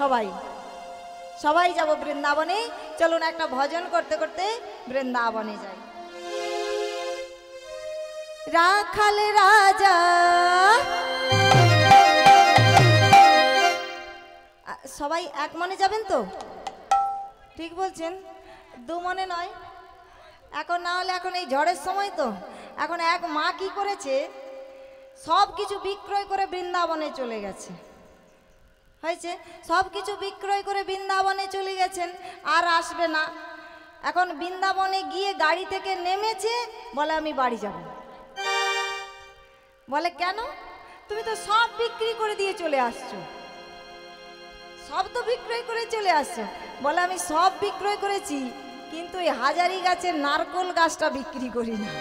সবাই সবাই যাব বৃন্দাবনে। চলুন একটা ভজন করতে করতে বৃন্দাবনে যাই। রাখাল রাজা সবাই এক মনে যাবেন তো? ঠিক বলছেন, দু মনে নয়। এখন না হলে এখন এই ঝড়ের সময় তো, এখন এক মা কি করেছে, সব কিছু বিক্রয় করে বৃন্দাবনে চলে গেছে। হয়েছে, সব কিছু বিক্রয় করে বৃন্দাবনে চলে গেছেন, আর আসবে না। এখন বৃন্দাবনে গিয়ে গাড়ি থেকে নেমেছে, বলে আমি বাড়ি যাব। বলে কেন? তুমি তো সব বিক্রি করে দিয়ে চলে আসছো, সব তো বিক্রয় করে চলে আসছো। বলে আমি সব বিক্রয় করেছি, কিন্তু এই হাজারি গাছের নারকোল গাছটা বিক্রি করি না।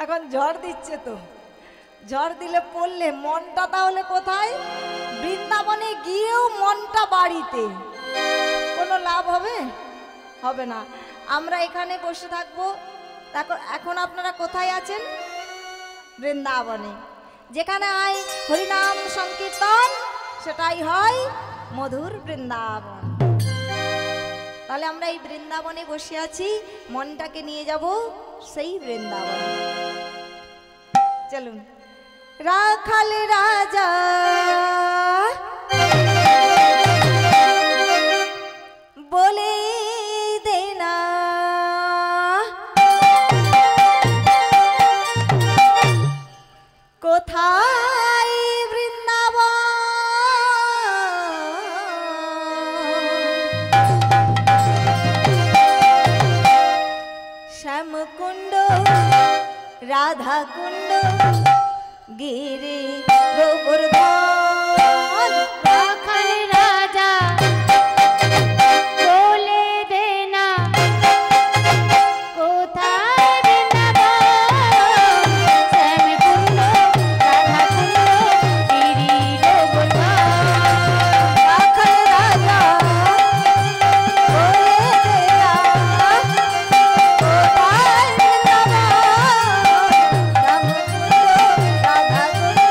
এখন ঝড় দিচ্ছে তো, ঝড় দিলে পড়লে মনটা তাহলে কোথায়? বৃন্দাবনে গিয়েও মনটা বাড়িতে, কোনো লাভ হবে? হবে না। আমরা এখানে বসে থাকবো। এখন আপনারা কোথায় আছেন? বৃন্দাবনে। যেখানে হয় হরিনাম সংকীর্তন, সেটাই হয় মধুর বৃন্দাবন। তাহলে আমরা এই বৃন্দাবনে বসে আছি, মনটাকে নিয়ে যাব সেই বৃন্দাবন। চলুন। রাখাল রাজা বলে দেনা কোথায় বৃন্দাবন, শ্যামকুণ্ড রাধা কুণ্ড গিরি গোবর্ধন। রাখাল রাজা বলে দেনা কোথায় বৃন্দাবন, শ্যামকুণ্ড রাধাকুণ্ড গিরি গোবর্ধন। রাখাল রাজা বলে দেনা কোথায় বৃন্দাবন, শ্যামকুণ্ড রাধা কুণ্ড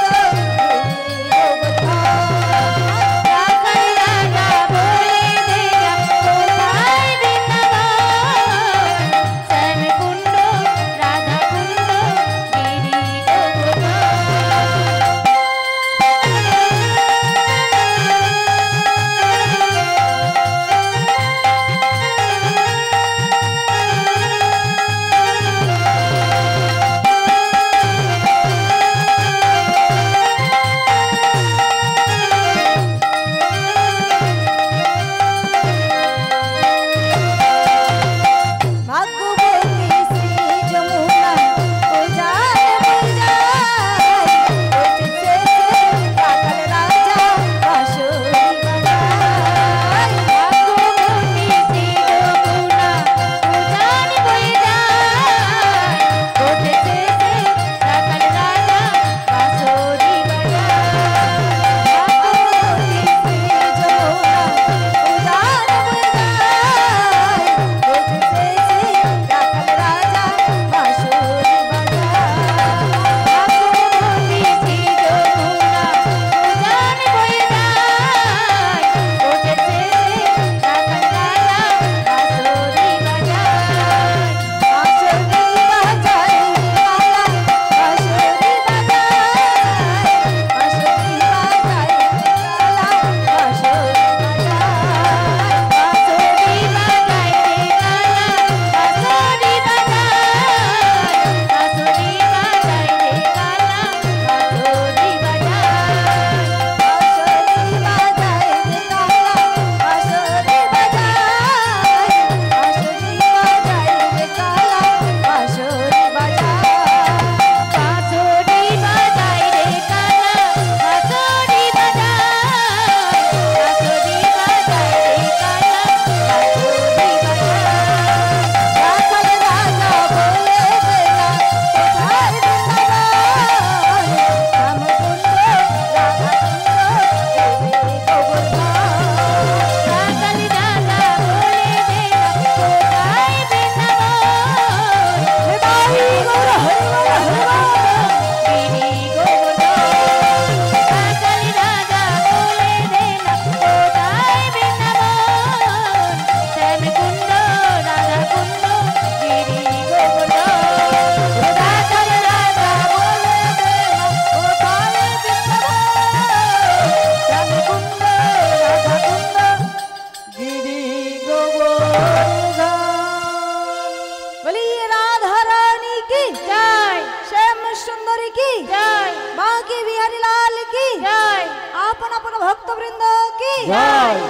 জয়।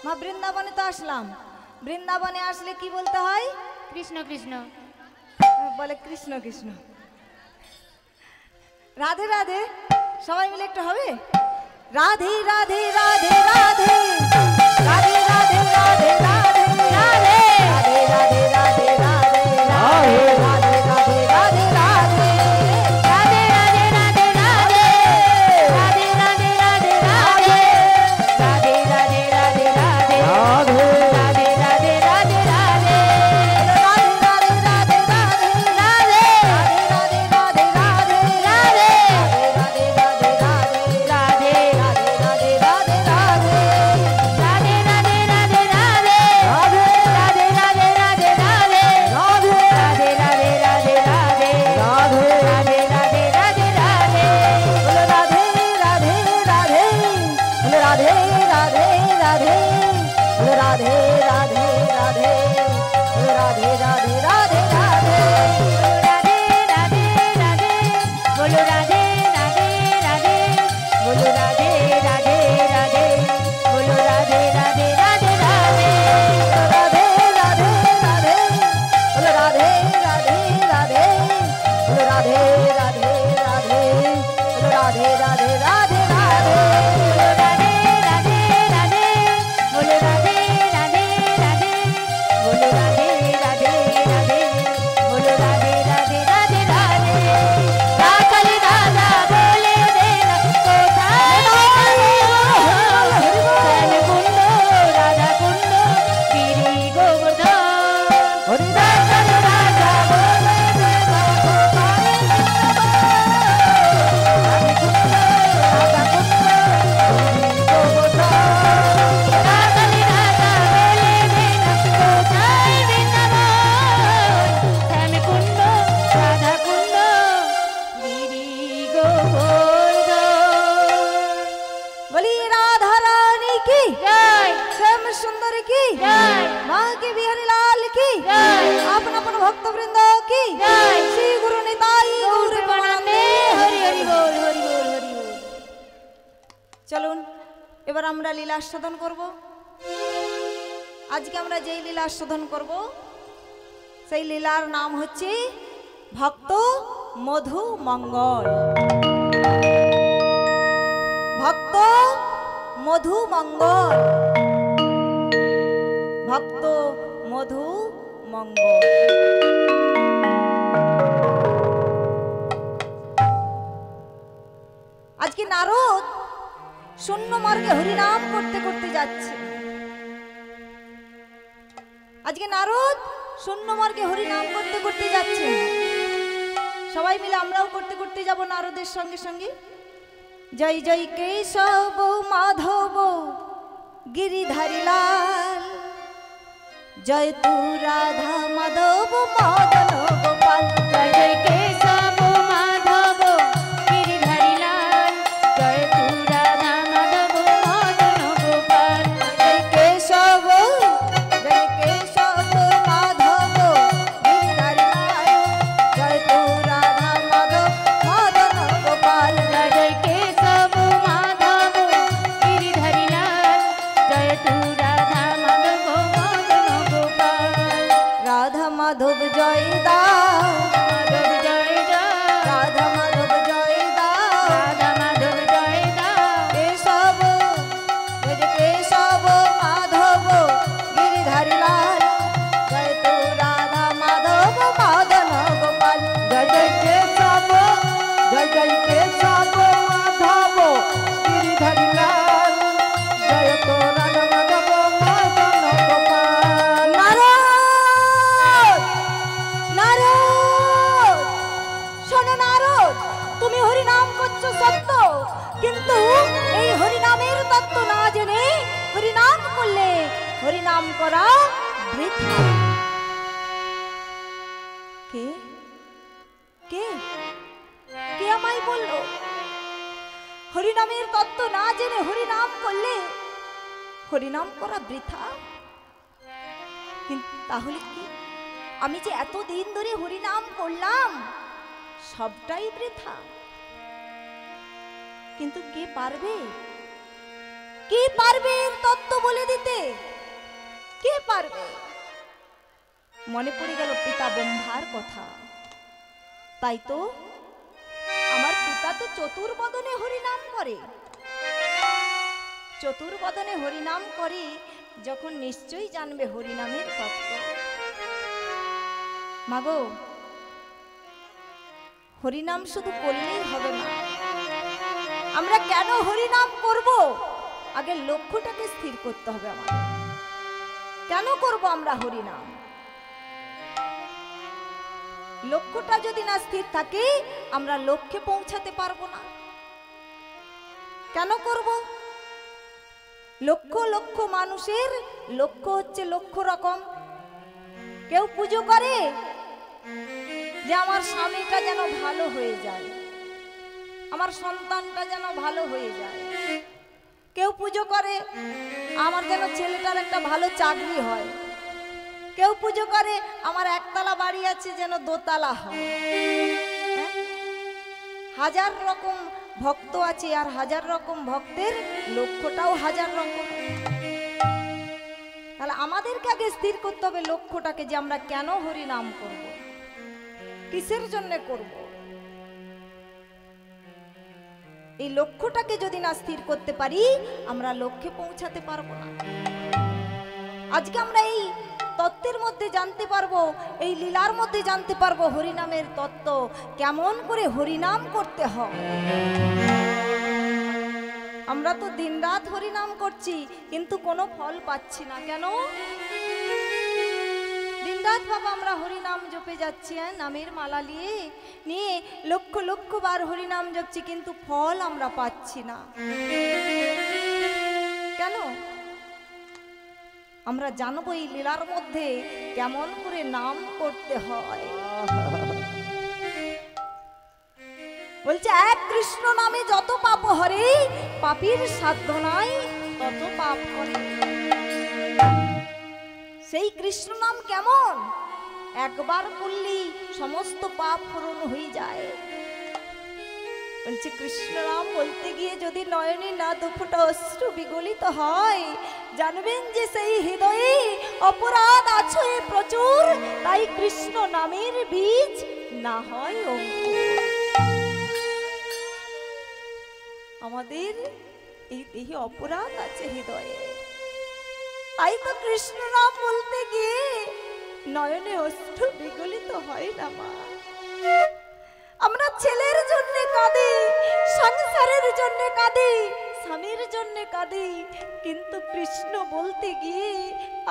মা বৃন্দাবনে তো আসলাম, বৃন্দাবনে আসলে কি বলতে হয়? কৃষ্ণ কৃষ্ণ। বলে কৃষ্ণ কৃষ্ণ। রাধে রাধে সবাই মিলে একটু হবে। রাধে রাধে রাধে রাধে রাধে রাধে রাধে রাধে রাধে রাধে রাধে রাধে রাধে রাধে রাধে রাধে রাধে চলুন এবার আমরা লীলা আস্বাদন করব। আজকে আমরা যেই লীলা আস্বাদন করব সেই লীলার নাম হচ্ছে ভক্ত মধু মঙ্গল। ভক্ত মধু মঙ্গল, ভক্ত মধু মঙ্গল। আজকে নারদ শূন্য মার্গে হরিনাম করতে করতে যাচ্ছে। আজকে নারদ শূন্য মার্গে হরিনাম করতে করতে যাচ্ছে। সবাই মিলে আমরাও করতে করতে যাব নারদের সঙ্গে সঙ্গে। জয় জয় কেশব মাধব গিরিধারী লাল, জয় তু রাধা মাধব মদন গোপাল। জয় জয় কেশব মাধব গিরিধারী লাল, জয় তু রাধা মাধব মদন গোপাল। জয় কেশব মাধব গিরিধারী লাল, জয় তু রাধা মাধব মদন গোপাল। জয় জয় কেশব মাধব গিরিধারী লাল, জয় তু রাধা মাধব মদন গোপাল। রাধা মাধব জয় দাও, মাধব জয় দাও, রাধা মাধব জয় দাও, রাধা মাধব জয় দাও। কেশব কেশব মাধব গিরিধারী লাল, জয় তু রাধা মাধব মদন গোপাল। জয় জয় কেশব, জয় জয় কেশব মাধব গিরিধারী লাল, জয় তো রাধা মাধব মদন গোপাল। নারদ, নারদ, শোনো নারদ, তুমি হরিনাম করছো সত্য, কিন্তু এই হরিনামের তত্ত্ব না জেনে হরিনাম করলে হরিনাম করা বৃথা। কে কে কে আমায় বললো হরিনামের তত্ত্ব না জেনে হরিনাম করলে হরিনাম করা বৃথা? কিন্তু তাহলে কি আমি যে এতদিন ধরে হরিনাম করলাম সবটাই বৃথা? কিন্তু কে পারবে কে পারবে এর তত্ত্ব বলে দিতে? কে পারবে? মনে পড়ে গেল পিতা ব্রহ্মার কথা। তাই তো আমার পিতা তো চতুর্বদনে হরিনাম করে। চতুর্বদনে হরিনাম করে যখন নিশ্চয়ই জানবে হরিনামের তত্ত্ব। মাগো, হরিনাম শুধু করলেই হবে না। আমরা কেন হরিনাম করব? আগে লক্ষ্যটাকে স্থির করতে হবে আমাদের। কেন করব আমরা হরিনাম? লক্ষ্যটা যদি না স্থির থাকে আমরা লক্ষ্যে পৌঁছাতে পারবো না। কেন করব? লক্ষ লক্ষ মানুষের লক্ষ্য হচ্ছে লক্ষ রকম। কেউ পুজো করে যে আমার স্বামীটা যেন ভালো হয়ে যায়, আমার সন্তানটা যেন ভালো হয়ে যায়। কেউ পুজো করে আমার যেন ছেলেটার একটা ভালো চাকরি হয়। কেউ পুজো করে আমার একতলা বাড়ি আছে যেন দোতলা হয়। হাজার রকম ভক্ত আছে, আর হাজার রকম ভক্তের লক্ষ্যটাও হাজার রকম। তাহলে আমাদেরকে আগে স্থির করতে হবে লক্ষ্যটাকে, যে আমরা কেন হরি নাম করব, কিসের জন্য করব। এই লক্ষ্যটাকে যদি না স্থির করতে পারি আমরা লক্ষ্যে পৌঁছাতে পারবো না। আজকে আমরা এই তত্ত্বের মধ্যে জানতে পারবো, এই লীলার মধ্যে জানতে পারবো হরিনামের তত্ত্ব, কেমন করে হরিনাম করতে হয়। আমরা তো দিনরাত হরিনাম করছি কিন্তু কোনো ফল পাচ্ছি না। কেন? দিনরাত বাবা আমরা হরিনাম জপে যাচ্ছি, নামের মালা নিয়ে লক্ষ লক্ষ বার হরিনাম জপছি, কিন্তু ফল আমরা পাচ্ছি না। কেন? আমরা জানবো এই লীলার মধ্যে কেমন করে নাম করতে হয়। বলছে এক কৃষ্ণ নামে যত পাপ হরে, পাপীর সাধ্য নাই তত পাপ করে। সেই কৃষ্ণ নাম কেমন? একবার বললি সমস্ত পাপ পূরণ হয়ে যায়। বলছে কৃষ্ণ নাম বলতে গিয়ে যদি নয়নে না দুফোঁটা অশ্রু বিগলিত হয়, জানবেন যে সেই হৃদয়ে অপরাধ আছে প্রচুর, তাই কৃষ্ণ নামের বীজ না হয় অঙ্কুর। আমাদের এই দেহে অপরাধ আছে হৃদয়ে, তাই তো কৃষ্ণ নাম বলতে গিয়ে নয়নে অশ্রু বিগলিত হয় না মা। আমরা ছেলের জন্য কাঁদি, সংসারের জন্য কাঁদি, স্বামীর জন্য কাঁদি, কিন্তু কৃষ্ণ বলতে গিয়ে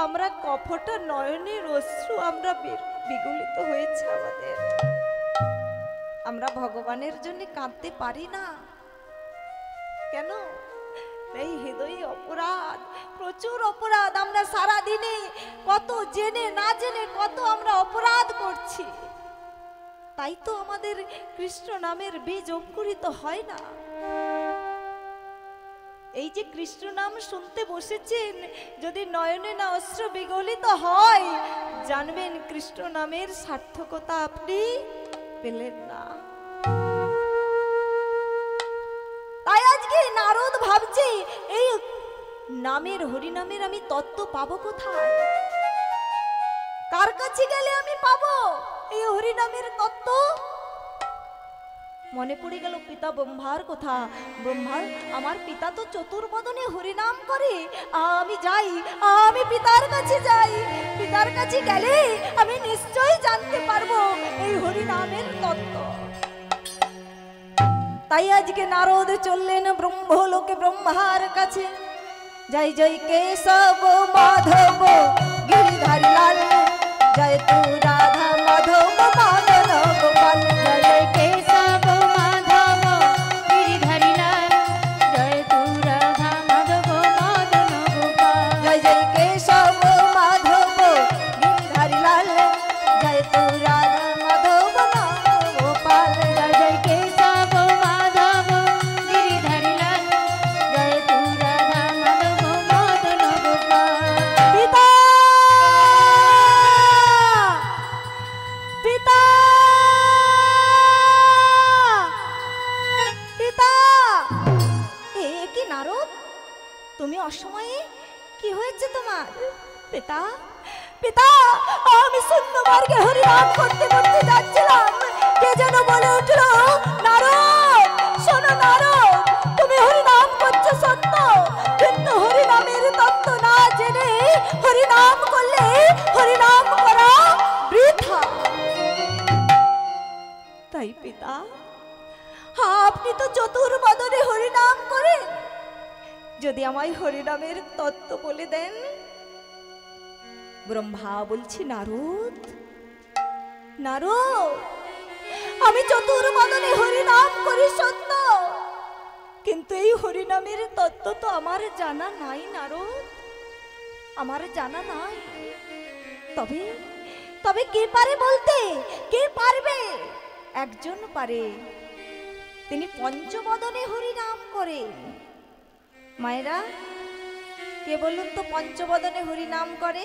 আমরা কপটা নয়নের অশ্রু আমরা বিগলিত হয়েছে আমাদের। আমরা ভগবানের জন্য কাঁদতে পারি না কেন? এই হৃদয়ে অপরাধ, প্রচুর অপরাধ। আমরা সারা দিনে কত জেনে না জেনে কত আমরা অপরাধ করছি, তাই তো আমাদের কৃষ্ণ নামের বীজ অঙ্কুরিত হয় না। এই যে কৃষ্ণ নাম শুনতে বসেছেন, যদি নয়নে না অশ্রু বিগলিত হয়, জানবেন কৃষ্ণ নামের সার্থকতা আপনি পেলেন না। তাই আজকে নারদ ভাবছে এই নামের হরিনামের আমি তত্ত্ব পাবো কোথায়? কার কাছে গেলে আমি পাবো এই হরিনামের তত্ত্ব? মনে পড়ে গেল পিতা ব্রহ্মার কথা। ব্রহ্মা, আমার পিতা তো চতুর্বদনে হরিনাম করে, আমি যাই, আমি পিতার কাছে যাই। পিতার কাছে গেলে আমি নিশ্চয়ই জানতে পারবো এই হরিনামের তত্ত্ব। তাই আজকে নারদ চললেন ব্রহ্মলোকে ব্রহ্মার কাছে। জয় জয় কেশব মাধব গিরিধারী লাল, জয় তু রাধা মাধব মদন গোপাল। জয় কেশব মাধব গিরিধারী লাল, জয় তু রাধা মাধব মদন গোপাল। জয় জয় কেশব মাধব গিরিধারী লাল, জয় তু রাধা মাধব মদন গোপাল। জয় জয় কেশব মাধব গিরিধারী লাল, জয় তু রাধা মাধব মদন গোপাল। পিতা পিতা পিতা, এ কি নারদ? তুমি অসময়ে কি হয়েছে তোমার? পিতা, পিতা, আমি শূন্য মার্গে হরিনাম করতে করতে যাচ্ছিলাম, কে যেন বলে উঠল, নারদ শোনো নারদ, তুমি হরিনাম করছো সত্য, কিন্তু হরিনামের তত্ত্ব না জেনে হরিনাম করলে হরিনাম করা বৃথা। তাই পিতা, আপনি তো চতুর্বদনে হরিনাম করেন, যদি আমায় হরিনামের তত্ত্ব বলে দেন। ব্রহ্মা বলছি, নারদ, নারদ, আমি চতুর্বদনে হরিনাম করি সত্য, কিন্তু এই হরিনামের তত্ত্ব তো আমার জানা নাই নারদ, আমার জানা নাই। তবে তবে কে পারে বলতে? কে পারবে? একজন পারে, তিনি পঞ্চবদনে হরিনাম করেন। মায়েরা, কে বলুন তো পঞ্চবদনে হরিনাম করে?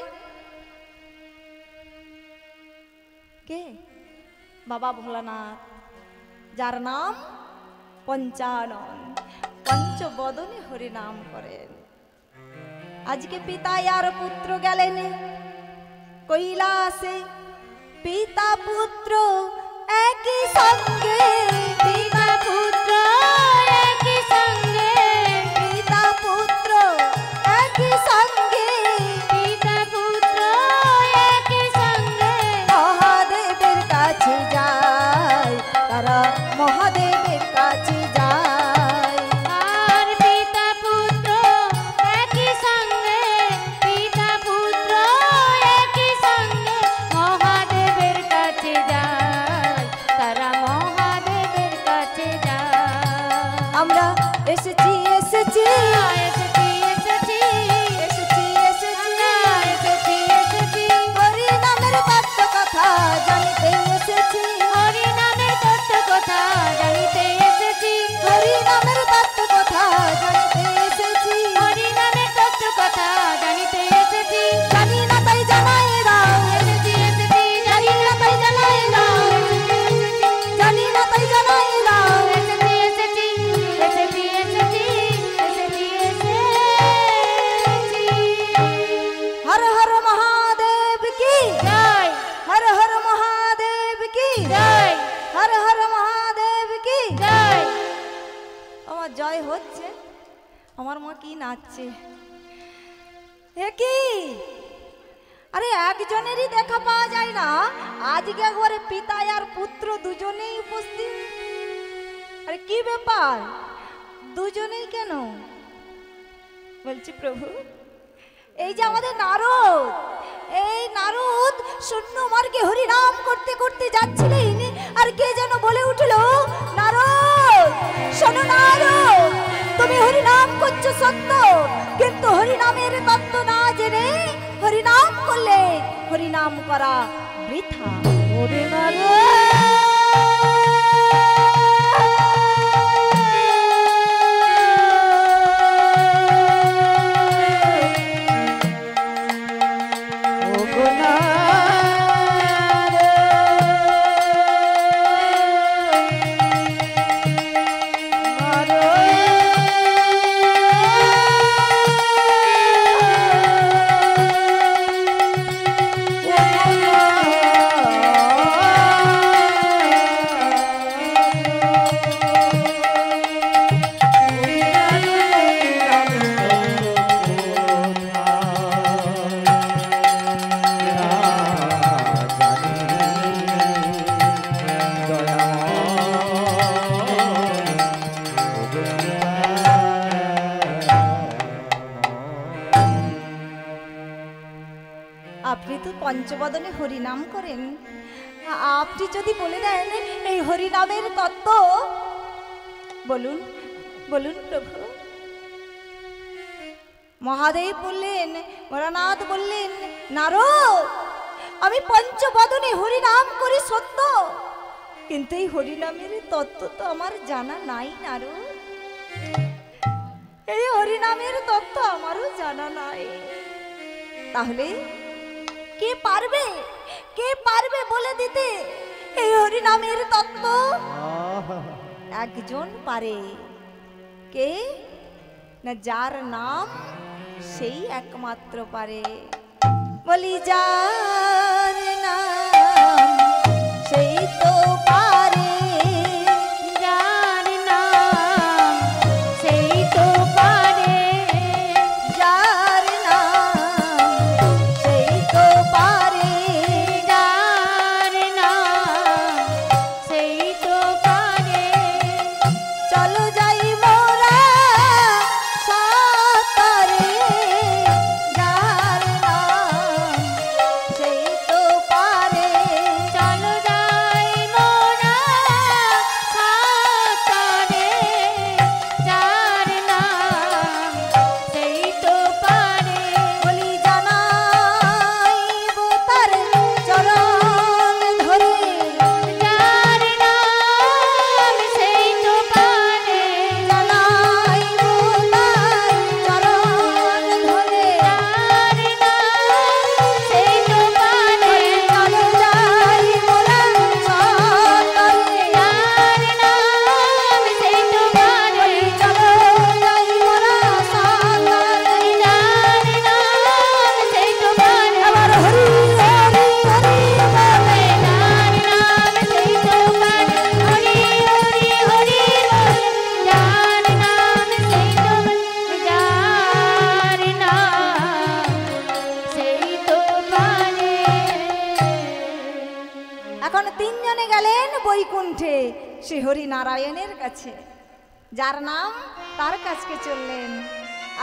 কে? বাবা ভোলানাথ, যার নাম পঞ্চানন, পঞ্চবদনে হরিনাম করেন। আজকে পিতা আর পুত্র গেলেন কৈলাসে, পিতা পুত্র একই সঙ্গে, পিতা পুত্র একই সঙ্গে, পিতা পুত্র একই সঙ্গে, পিতা পুত্র একই সঙ্গে, মহাদেবের কাছে যায়, তারা মহাদেবের কাছে যায়। আর পিতা পুত্র একই সঙ্গে, পিতা পুত্র একই সঙ্গে, মহাদেবের কাছে যায়, তারা মহাদেবের কাছে যায়। আমরা এসেছি এসেছি এসেছি এসেছি এসেছি এসেছি আমরা এসেছি এসেছি, হরিনামের তত্ত্ব কথা জানিতে এসেছি, হরিনামের তত্ত্ব কথা জানিতে এসেছি, হরিনামের তত্ত্ব কথা জানিতে এসেছি, হরিনামের তত্ত্ব কথা জানিতে এসেছি। জানি না তাই জানাই দাও, এসেছি এসেছি জানি না তাই জানাই দাও, জানি না তাই জানাই দাও। এসেছি এসেছি এসেছি এসেছি এসেছি এসেছি। হর হর মহাদেব কি জয় হর হর মহাদেব কি জয় হর হর মহাদেব কি জয়। আমার জয় হচ্ছে, আমার মা কি নাচছে, এ কি? আরে একজনেরই দেখা পাওয়া যায় না, আজকে একবারে পিতা আর পুত্র দুজনেই উপস্থিত। আরে কি ব্যাপার, দুজনেই কেন? বলছি প্রভু, এই যে আমাদের নারদ, এই নারদ শূন্য মার্গে হরিনাম করতে করতে যাচ্ছিলেন, আর কে যেন বলে উঠল, নারদ শোনো নারদ, তুমি হরিনাম করছো সত্য, কিন্তু হরিনামের তত্ত্ব না জেনে হরিনাম করলে হরিনাম করা বৃথা। ওরে নারদ, ওগো আপনি তো পঞ্চবদনে হরিনাম করেন, আপনি যদি বলে দেন এই হরিনামের তত্ত্ব, বলুন বলুন প্রভু। মহাদেব বললেন, ভোলানাথ বললেন, নারদ আমি পঞ্চবদনে হরিনাম করি সত্য, কিন্তু এই হরিনামের তত্ত্ব তো আমার জানা নাই নারদ, এই হরিনামের তত্ত্ব আমারও জানা নাই। তাহলে কে পারবে, কে পারবে বলে দিতে এই হরিনামের তত্ত্ব? একজন পারে, কে? না যার নাম সেই একমাত্র পারে। বলি যার নাম সেই তো পারে, যার নাম সেই তো পারে, যার নাম সেই তো পারে, যার নাম সেই তো পারে। চলো যাই মোরা সাতারে, যার নাম সেই তো পারে। চলো যাই মোরা সাতারে, যার নাম সেই তো পারে। বলি জানাইবো তার চরণ ধরে, যার নাম সেই তো পারে, জানাইবো তার চরণ ধরে, যার নাম সেই তো পারে। চলো যাই মোরা সাতারে, যার নাম সেই তো পারে, চলো যাই মোরা সাতারে। যার নাম সেই তো পারে। আবার হরি হরি হরি বলে, যার নাম সেই তো পারে, হরি হরি হরি বলে, যার নাম সেই তো পারে, যার নাম সেই তো পারে। এখন তিনজনে গেলেন বৈকুণ্ঠে শ্রী হরি নারায়ণের কাছে, যার নাম তার কাছে চললেন।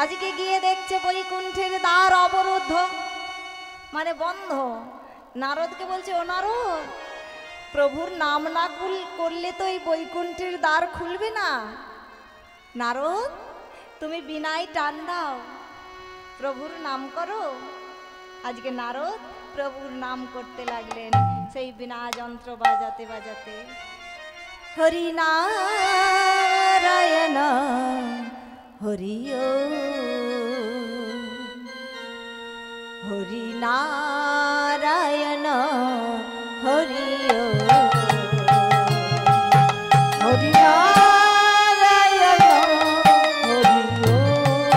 আজকে গিয়ে দেখছে বৈকুণ্ঠের দ্বার অবরুদ্ধ, মানে বন্ধ। নারদকে বলছে, ও নারদ, প্রভুর নাম না করলে তো এই বৈকুণ্ঠের দ্বার খুলবে না। নারদ, তুমি বিনায় টান দাও, প্রভুর নাম করো। আজকে নারদ প্রভুর নাম করতে লাগলেন, সেই বিনা যন্ত্র বাজাতে বাজাতে। হরি নারায়ণ হরি ও, হরি নারায়ণ হরি ও, হরি নারায়ণ হরি ও,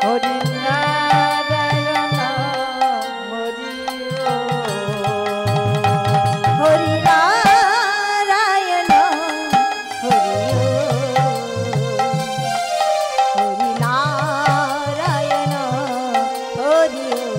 হরি নারায়ণ হরি ও, হরি নারায়ণ হরি ও, হরি নারায়ণ হরি ও।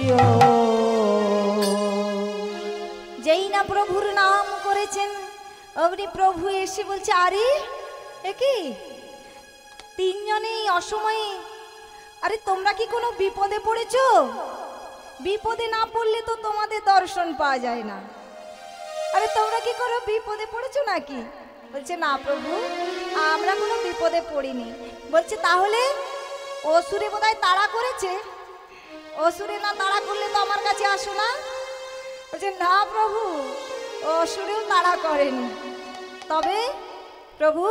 করিও। যেই না প্রভুর নাম করেছেন অমনি প্রভু এসে বলছে, আরে এ কি তিনজনেই অসময়ে, আরে তোমরা কি কোনো বিপদে পড়েছো? বিপদে না পড়লে তো তোমাদের দর্শন পাওয়া যায় না। আরে তোমরা কি কোনো বিপদে পড়েছো নাকি? বলছে না প্রভু, আমরা কোনো বিপদে পড়িনি। বলছে তাহলে অসুরে বোধহয় তাড়া করেছে, অসুরে না তাড়া করলে তো আমার কাছে আসো না। বলছে না প্রভু, অসুরেও তাড়া করেনি। তবে প্রভু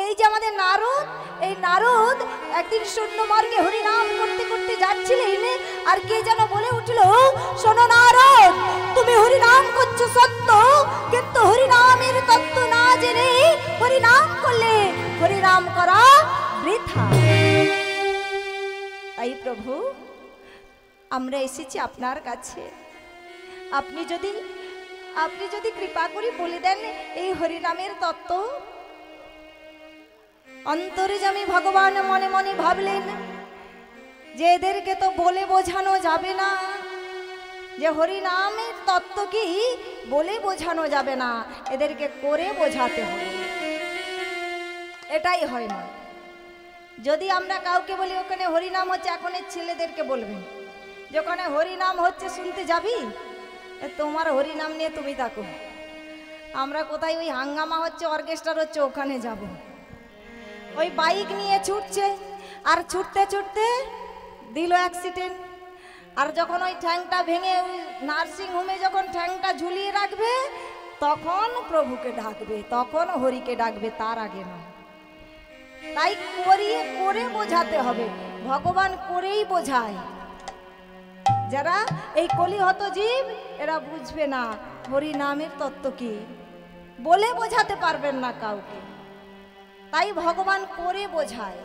এই যে আমাদের নারদ, এই নারদ একদিন শূন্য মার্গে হরিনাম করতে করতে যাচ্ছিলেন, আর কে যেন বলে উঠল, শোনো নারদ, তুমি হরিনাম করছো সত্য, কিন্তু হরিনামের তত্ত্ব না জেনে হরিনাম করলে হরিনাম করা বৃথা। তাই প্রভু আমরা এসেছি আপনার কাছে, আপনি যদি কৃপা করে বলে দেন এই হরিনামের তত্ত্ব। অন্তর্যামী ভগবান মনে মনে ভাবলেন যে এদেরকে তো বলে বোঝানো যাবে না, যে হরিনামের তত্ত্ব কি বলে বোঝানো যাবে না, এদেরকে করে বোঝাতে হবে। এটাই হয় না। যদি আমরা কাউকে বলি ওখানে হরিনাম হচ্ছে, এখন ছেলেদেরকে বলবেন যে ওখানে হরিনাম হচ্ছে শুনতে যাবি, তোমার হরিনাম নিয়ে তুমি থাকো, আমরা কোথায় ওই হাঙ্গামা হচ্ছে অর্কেস্ট্রার হচ্ছে ওখানে যাব। ওই বাইক নিয়ে ছুটছে, আর ছুটতে ছুটতে দিল অ্যাক্সিডেন্ট, আর যখন ওই ঠ্যাংটা ভেঙে ওই নার্সিং হোমে যখন ঠ্যাংটা ঝুলিয়ে রাখবে তখন প্রভুকে ডাকবে, তখন হরিকে ডাকবে, তার আগে নয়। তাই করে বোঝাতে হবে, ভগবান করেই বোঝায়। যারা এই কলিহত জীব এরা বুঝবে না হরি নামের তত্ত্ব কি, বলে বোঝাতে পারবেন না কাউকে, তাই ভগবান করে বোঝায়।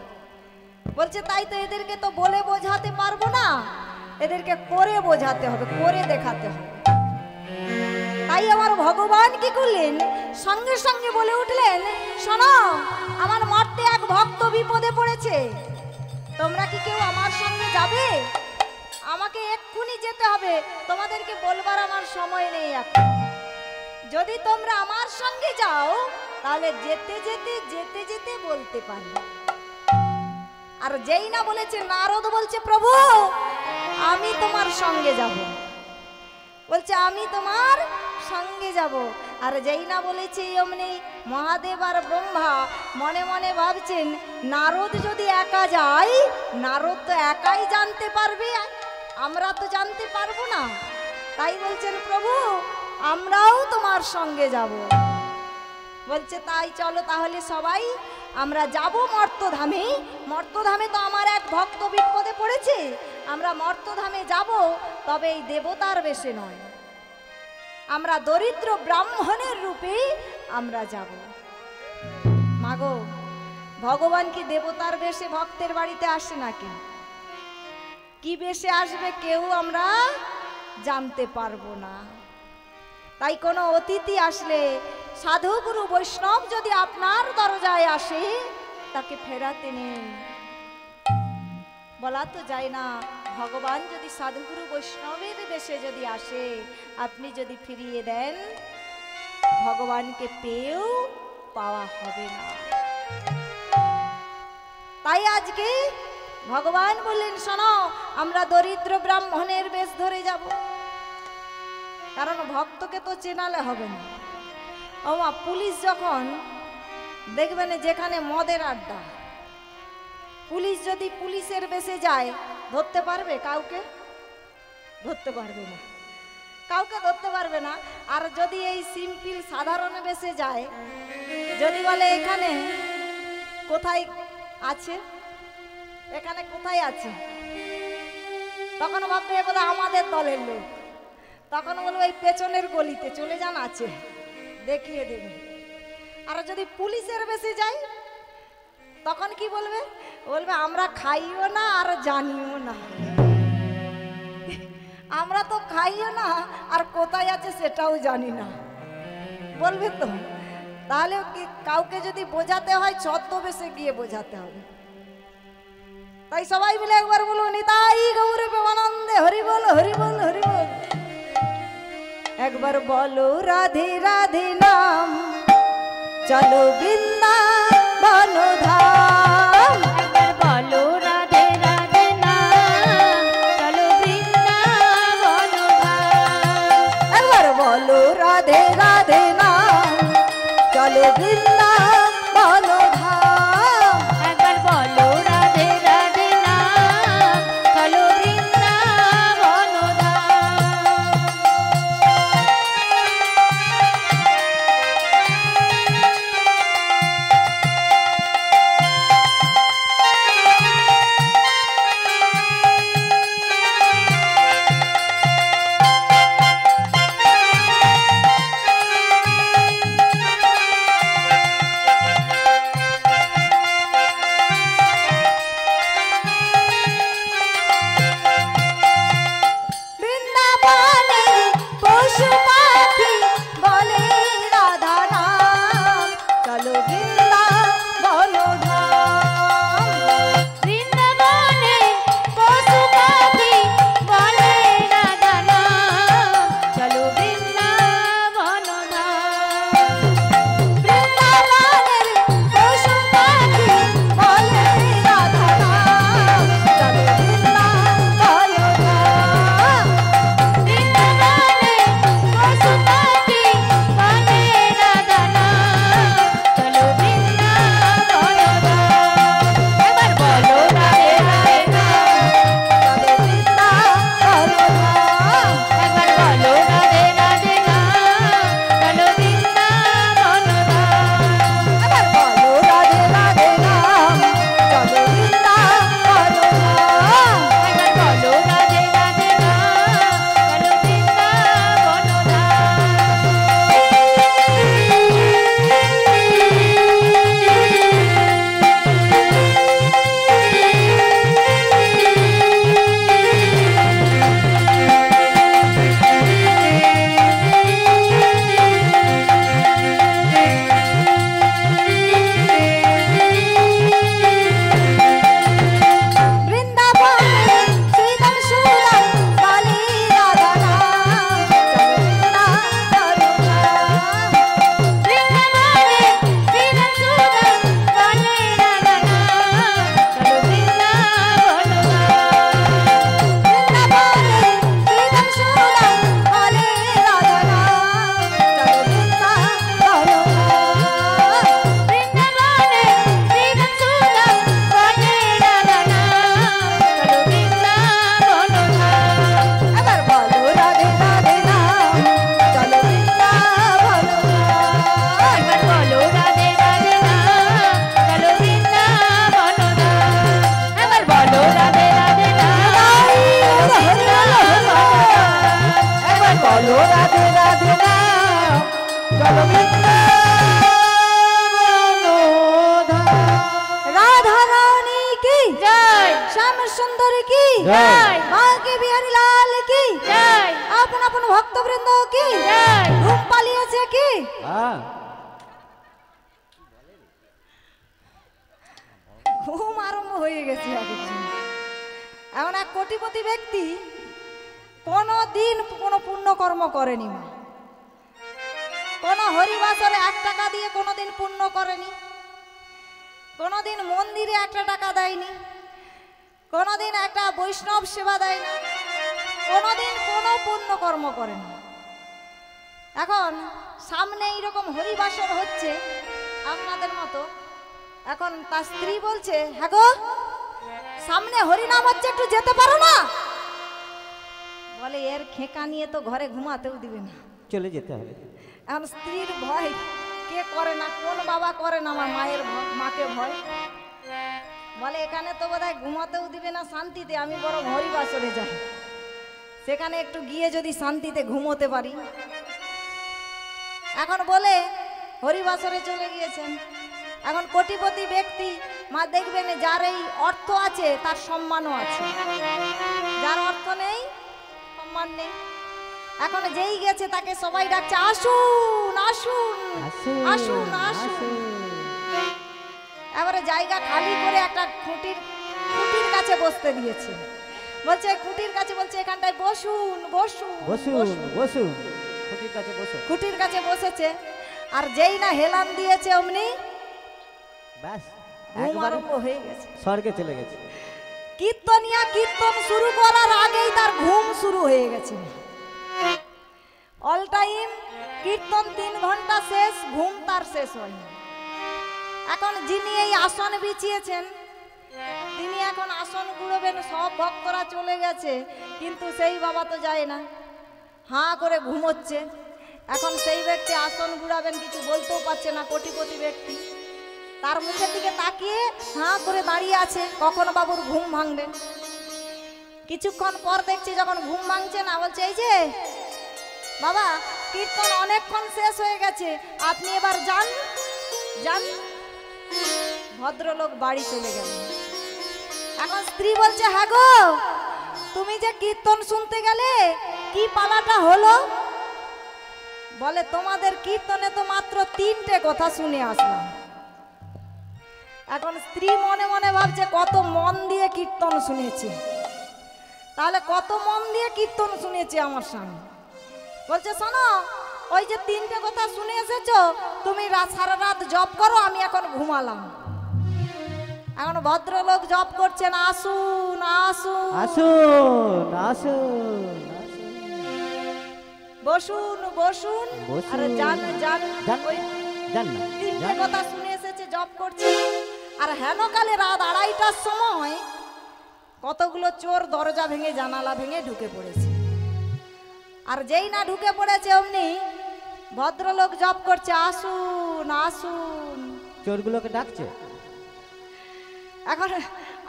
বলছে তাই তো এদেরকে তো বলে বোঝাতে পারবো না, এদেরকে করে বোঝাতে হবে, করে দেখাতে হবে। তাই আমার ভগবান কি করলেন, সঙ্গে সঙ্গে বলে উঠলেন, শোনো আমার মর্তে এক ভক্ত বিপদে পড়েছে, তোমরা কি কেউ আমার সঙ্গে যাবে? আমাকে এক্ষুনি যেতে হবে, তোমাদেরকে বলবার আমার সময় নেই এখন। যদি তোমরা আমার সঙ্গে যাও তাহলে যেতে যেতে যেতে যেতে বলতে পারি। আর যেই না বলেছে, নারদ বলছে প্রভু আমি তোমার সঙ্গে যাব, বলছে আমি তোমার সঙ্গে যাব। আর যেই না বলেছে অমনি মহাদেব আর ব্রহ্মা মনে মনে ভাবছেন, নারদ যদি একা যায়, নারদ তো একাই জানতে পারবে, আমরা তো জানতে পারবো না। তাই বলছেন প্রভু আমরাও তোমার সঙ্গে যাব। বলছে তাই চলো তাহলে সবাই আমরা যাব মর্তধামে। মর্তধামে তো আমার এক ভক্ত বিপদে পড়েছে, আমরা মর্তধামে যাব, তবে এই দেবতার বেশে নয়, আমরা দরিদ্র ব্রাহ্মণের রূপে আমরা যাব। মাগো ভগবান কি দেবতার বেশে ভক্তের বাড়িতে আসে নাকি? কি বেশে আসবে কেউ আমরা জানতে পারবো না। তাই কোনো অতিথি আসলে, সাধু গুরু বৈষ্ণব যদি আপনার দরজায় আসে তাকে ফেরাতে নেই, বলা তো যায় না। ভগবান যদি সাধুগুরু বৈষ্ণবের বেশে যদি আসে, আপনি যদি ফিরিয়ে দেন, ভগবানকে পেয়েও পাওয়া হবে না। তাই আজকে ভগবান বললেন, শোনো আমরা দরিদ্র ব্রাহ্মণের বেশ ধরে যাব, কারণ ভক্তকে তো চেনালে হবে না। ও মা, পুলিশ যখন দেখবেন যেখানে মদের আড্ডা, পুলিশ যদি পুলিশের বেশে যায় ধরতে পারবে? কাউকে ধরতে পারবে না, কাউকে ধরতে পারবে না। আর যদি এই সিম্পল সাধারণ বেশে যায়, যদি বলে এখানে কোথায় আছে, এখানে কোথায় আছে, তখন ভাববে এগুলো আমাদের দলের লোক, তখন বলবো এই পেছনের গলিতে চলে যান, আছে দেখিয়ে দেবে। আর যদি পুলিশের বেশি যায় তখন কি বলবে? বলবে আমরা খাইও না আর জানিও না, আমরা তো খাইও না আর কোথায় আছে সেটাও জানি না, বলবে তো। তাহলে কাউকে যদি বোঝাতে হয় ছদ্মবেশে গিয়ে বোঝাতে হবে। তাই সবাই মিলে একবার বলো নিতাই গৌর প্রেমানন্দে হরি বল হরি বল হরি বল। একবার বলো রাধে রাধে নাম চলো বৃন্দাবন ধাম। একবার বলো রাধে রাধে নাম চলো বৃন্দাবন ধাম। একবার বলো রাধে রাধে নাম চলো বৃন্দাবন ধাম। একবার বলো রাধে রাধে নাম চলো বৃন্দাবন ধাম। বৃন্দাবনে পশু পাখি বলে রাধা নাম চলো বৃন্দাবন ধাম। বৃন্দাবনে পশু পাখি বলে রাধা নাম চলো বৃন্দাবন ধাম। বৃন্দাবনের পশু পাখি বলে রাধা নাম চলো বৃন্দাবন ধাম। বৃন্দাবনে পশু পাখি বলে রাধা নাম চলো বৃন্দাবন ধাম। এবার বলো রাধে রাধে নাম। চলো বৃন্দাবন ধাম। একবার বলো রাধে রাধে নাম চলো বৃন্দাবন ধাম। এবার বলো রাধে রাধে নাম চলো বৃন্দাবন ধাম। একবার বলো রাধে রাধে নাম চলো বৃন্দাবন বৃন্দাবনে শ্রীদাম সুদাম বলে রাধা নাম চলো বৃন্দাবন ধাম। বৃন্দাবনে শ্রীরাম সুদাম বলে রাধা নাম চলো বৃন্দাবন ধাম। বৃন্দাবনে শ্রীদাম সুদাম বলে রাধা নাম চলো বৃন্দাবন ধাম। বৃন্দাবনে শ্রীরাম সুদাম বলে রাধা নাম চলো বৃন্দাবন ধাম। এবার বলো রাধে রাধে নাম চলো বৃন্দাবন ধাম। একবার বলো রাধে রাধে নাম চলো বৃন্দাবন ধাম। একবার বলো রাধে রাধে নাম একবার বলো রাধে রাধে নাম চলো রাধা রানী কি জয় শ্যাম সুন্দর কি জয় বাঁকে বিহারী লাল কি জয় আপন আপন ভক্তবৃন্দ কি জয় ঘুম পালিয়েছে কি ঘুম আরম্ভ হয়ে গেছে এমন এক কোটিপতি ব্যক্তি কোনো দিন কোনো পুণ্যকর্ম করেনি মা। কোনো হরিবাসরে 1 টাকা দিয়ে কোনোদিন পুণ্য করেনি, কোনোদিন মন্দিরে 1 টাকা দেয়নি, কোনোদিন একটা বৈষ্ণব সেবা দেয় না, কোনোদিন কোনো পুণ্যকর্ম করেনি। এখন সামনে এইরকম হরিবাসর হচ্ছে আপনাদের মতো, এখন তার স্ত্রী বলছে হ্যাঁ গো সামনে হরিনাম হচ্ছে একটু যেতে পারো না? বলে এর খেঁকা নিয়ে তো ঘরে ঘুমাতেও দিবে না, চলে যেতে হবে। এখন স্ত্রীর ভয় কে করে না, কোন বাবা করে না আমার মায়ের মাকে ভয়, বলে এখানে তো বোধহয় ঘুমাতেও দিবে না শান্তিতে, আমি বরং হরিবাসরে যাই, সেখানে একটু গিয়ে যদি শান্তিতে ঘুমোতে পারি। এখন বলে হরিবাসরে চলে গিয়েছেন। এখন কোটিপতি ব্যক্তি মা দেখবেন যার এই অর্থ আছে তার সম্মানও আছে, যার অর্থ নেই সম্মান নেই। এখন যেই গেছে তাকে সবাই ডাকছে আসুন আসুন আসুন আসুন। এবারে জায়গা খালি করে একটা খুঁটির খুঁটির কাছে বসতে দিয়েছে। বলছে খুঁটির কাছে, বলছে এখানটায় বসুন বসুন বসুন বসুন। বসুন, খুঁটির কাছে বসুন। খুঁটির কাছে বসেছে, আর যেই না হেলান দিয়েছে অমনি ব্যাস ঘুম একবারে আরম্ভ হয়ে গেছে। স্বর্গে চলে গেছে। কীর্তনিয়া কীর্তন শুরু করার আগেই তার ঘুম শুরু হয়ে গেছে। অল টাইম কীর্তন 3 ঘন্টা শেষ, ঘুম তার শেষ হয়নি। এখন যিনি এই আসন বিছিয়েছেন তিনি এখন আসন গুড়বেন, সব ভক্তরা চলে গেছে, কিন্তু সেই বাবা তো যায় না, হাঁ করে ঘুমোচ্ছে। এখন সেই ব্যক্তি আসন গুড়াবেন, কিছু বলতেও পারছে না, কোটিপতি ব্যক্তি। তার মুখের দিকে তাকিয়ে হাঁ করে দাঁড়িয়ে আছে, কখন বাবুর ঘুম ভাঙবে। কিছুক্ষণ পর দেখছি যখন ঘুম ভাঙছে না, বলছে এই যে বাবা কীর্তন অনেকক্ষণ শেষ হয়ে গেছে, আপনি এবার যান যান। ভদ্রলোক বাড়ি চলে গেল। এখন স্ত্রী বলছে হ্যাঁ গো, তুমি যে কীর্তন শুনতে গেলে কি পালাটা হলো? বলে তোমাদের কীর্তনে তো মাত্র 3টে কথা শুনে আসলাম। এখন স্ত্রী মনে মনে ভাবছে কত মন দিয়ে কীর্তন শুনেছে, তাহলে কত মন দিয়ে কীর্তন শুনেছে আমার স্বামী। বলছে শোনো, ওই যে 3টে কথা শুনে এসেছো, তুমি সারা রাত জপ করো, আমি এখন ঘুমালাম। এখন ভদ্রলোক জপ করছেন, আসুন আসুন আসুন আসুন বসুন বসুন, বসুন। আর যান যান। যান। ওই যান না 3টে যান। কথা শুনে এসেছে, জপ করছে। আর হেনকালে রাত 2:30টার সময় কতগুলো চোর দরজা ভেঙে জানালা ভেঙে ঢুকে পড়েছে। আর যেই না ঢুকে পড়েছে অমনি ভদ্রলোক জপ করছে, আসুন আসুন। চোরগুলোকে ডাকছে। এখন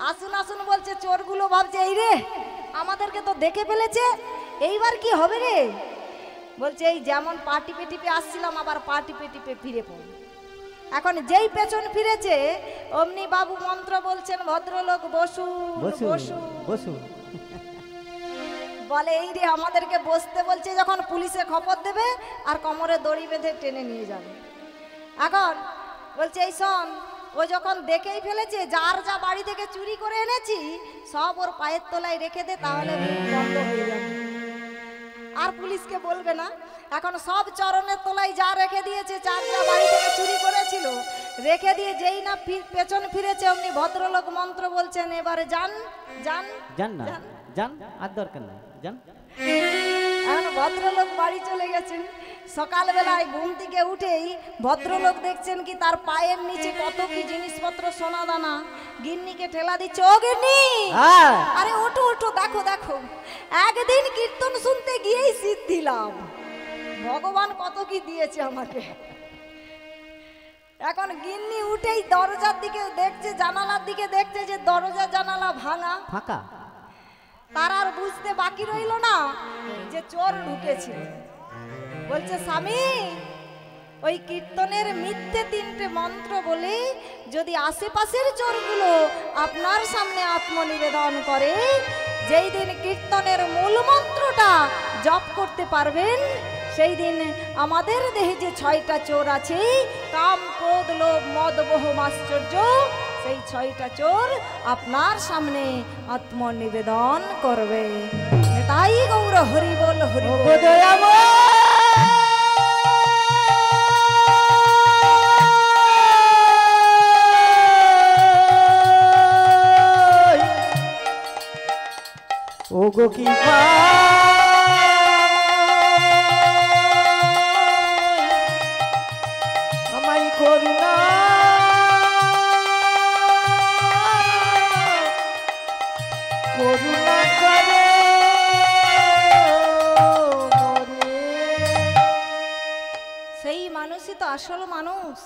আসুন আসুন বলছে, চোরগুলো ভাবছে এই রে আমাদেরকে তো দেখে ফেলেছে, এইবার কি হবে রে। বলছে এই যেমন পা টিপে টিপে আসছিলাম, আবার পা টিপে টিপে ফিরে পড়ি। এখন যেই পেছন ফিরেছে অমনি বাবু মন্ত্র বলছেন, ভদ্রলোক বসুন বসুন বসুন। বসুন। বলে এই রে আমাদেরকে বসতে বলছে, যখন পুলিশে খবর দেবে আর কোমরে দড়ি বেঁধে টেনে নিয়ে যাবে। এখন বলছে এই শোন, ও যখন দেখেই ফেলেছে যার যা বাড়ি থেকে চুরি করে এনেছি সব ওর পায়ের তলায় রেখে দে, তাহলে বন্ধ হয়ে যাবে, আর পুলিশকে বলবে না। এখন সব চরণের তলায় যা রেখে দিয়েছে, যার যা বাড়ি থেকে চুরি করেছিল রেখে দিয়ে যেই না পেছন ফিরেছে অমনি ভদ্রলোক মন্ত্র বলছেন, এবারে যান যান যান না যান, আর দরকার নেই, যান। এখন ভদ্রলোক বাড়ি চলে গেছেন। সকালবেলায় ঘুম থেকে উঠেই ভদ্রলোক দেখছেন কি তার পায়ের নিচে কত কি জিনিসপত্র, সোনা দানা। গিন্নিকে ঠেলা দিচ্ছে, ও গিন্নি হ্যাঁ। আরে ওঠো ওঠো, দেখো দেখো একদিন কীর্তন শুনতে গিয়েই সিদ্ধি লাভ, ভগবান কত কি দিয়েছে আমাকে। এখন গিন্নি উঠেই দরজার দিকে দেখছে, জানালার দিকে দেখছে যে দরজা জানালা ভাঙা, ফাঁকা। তার আর বুঝতে বাকি রইল না যে চোর ঢুকেছিল। বলছে স্বামী, ওই কীর্তনের মিথ্যে 3টে মন্ত্র বলে যদি আশেপাশের চোরগুলো আপনার সামনে আত্মনিবেদন করে, যেই দিন কীর্তনের মূল মন্ত্রটা জপ করতে পারবেন, সেই দিন আমাদের দেহে যে 6টা চোর আছে, কাম ক্রোধ লোভ মদ মোহ মাশ্চর্য, সেই 6টা চোর আপনার সামনে আত্মনিবেদন করবে। তাই গৌর হরি বল হরি ও বল। গো দয়াময়। ও গো কি আমায় করুণা করুণা করে সেই মানুষই তো আসল মানুষ,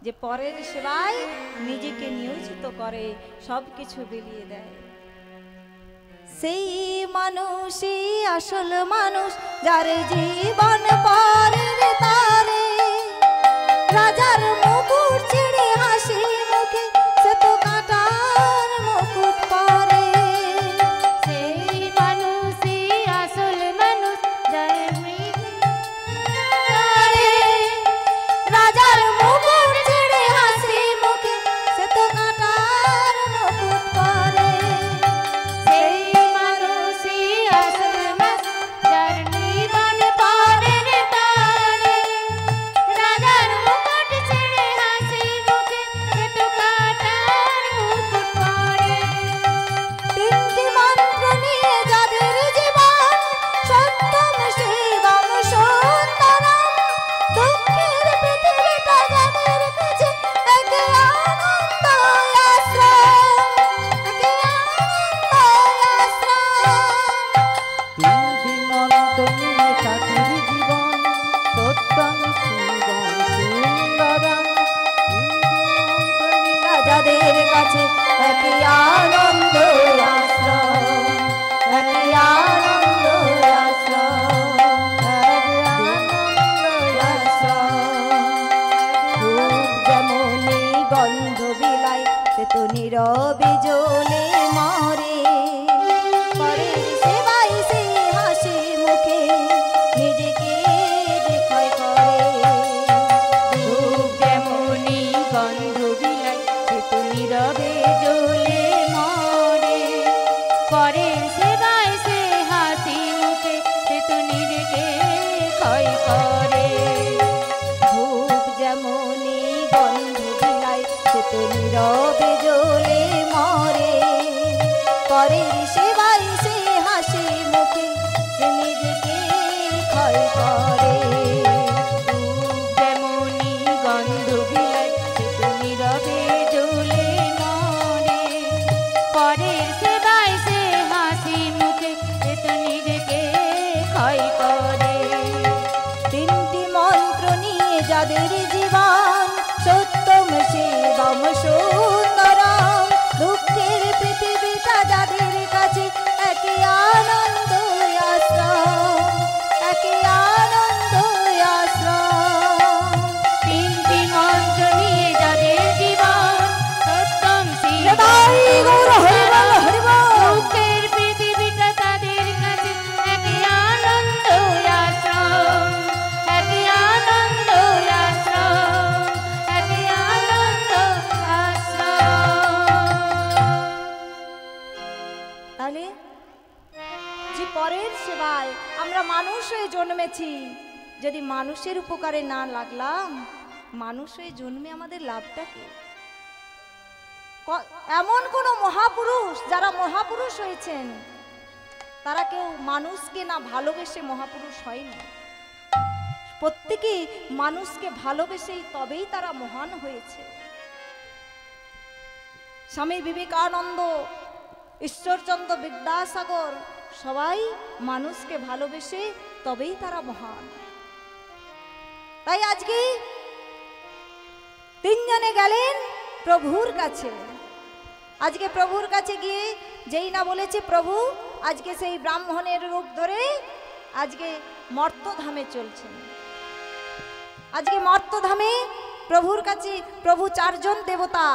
যে পরের সেবায় নিজেকে নিয়োজিত করে, সব কিছু বিলিয়ে দেয়। সেই মানুষই আসল মানুষ, যার জীবন পরের তারে, রাজার মুকুট ছেড়ে হাসি মুখে সে তো কাঁটার মুকুট পরে। সেই মানুষই আসল মানুষ, যার রাজার মুকুট ছেড়ে হাসি মুখে সে তো কাঁটার মুকুট পরে। শ্রীমন্ত নিয়ে তাদের জীবন সত্যম শিবম সুন্দরম রাজাদের কাছে একই আনন্দ আশ্রয়, একই আনন্দ আশ্রয়, ধূপ যেমনি গন্ধ বিলাই সে তো নীরবে জ্বলে মরে, করে সেবাই সে হাসি মুখে নিজেকে যে ক্ষয় করে। ধূপ যেমনি গন্ধ বিলাই সে তো নীরবে জ্বলে মরে, করে সেবায় সে হাসি মুখে সে তো নিজেকে ক্ষয় করে। ধূপ যেমনি গন্ধ বিলাই সে তো নীরবে জ্বলে মরে, পরের সেবাই সে হাসি মুখে সে নিজেকে ক্ষয় করে। ধূপ যেমনি গন্ধ বিলাই সে তো নীরবে জ্বলে মরে, করে সেবায় সে হাসি মুখে সে তো নিজেকে ক্ষয় করে। তিনটি মন্ত্র নিয়ে যাদের জীবন সত্যম শিবম সুন্দরম, দুঃখের পৃথিবীটা যাদের কাছে একই আনন্দ আশ্রয়, একই আনন্দ আশ্রয়। তিনটি মন্ত্র নিয়ে যাদের জীবন সত্যম সদাই গৌর হরি বল হরি বল। দুঃখের পৃথিবীটা তাদের কাছে একই আনন্দ আশ্রম, একই আনন্দ আশ্রম, একই আনন্দ আশ্রম। তাহলে যে পরের সেবায় আমরা মানুষ হয়ে জন্মেছি, যদি মানুষের উপকারে না লাগলাম, মানুষ হয়ে জন্মে আমাদের লাভটা কি? এমন কোন মহাপুরুষ যারা মহাপুরুষ হয়েছেন তারা কেউ মানুষকে না ভালোবেসে মহাপুরুষ হয়নি। প্রত্যেকেই মানুষকে ভালোবেসেই তবেই তারা মহান হয়েছে। স্বামী বিবেকানন্দ, ঈশ্বরচন্দ্র বিদ্যাসাগর সবাই মানুষকে ভালোবেসে তবেই তারা মহান। তাই আজকে তিনজনে গেলেন প্রভুর কাছে। আজকে প্রভুর কাছে গিয়ে যেই না বলেছে প্রভু আজকে সেই ব্রাহ্মণের রূপ ধরে আজকে মর্তধামে চলছেন। আজকে মর্তধামে প্রভুর কাছে প্রভু চারজন দেবতা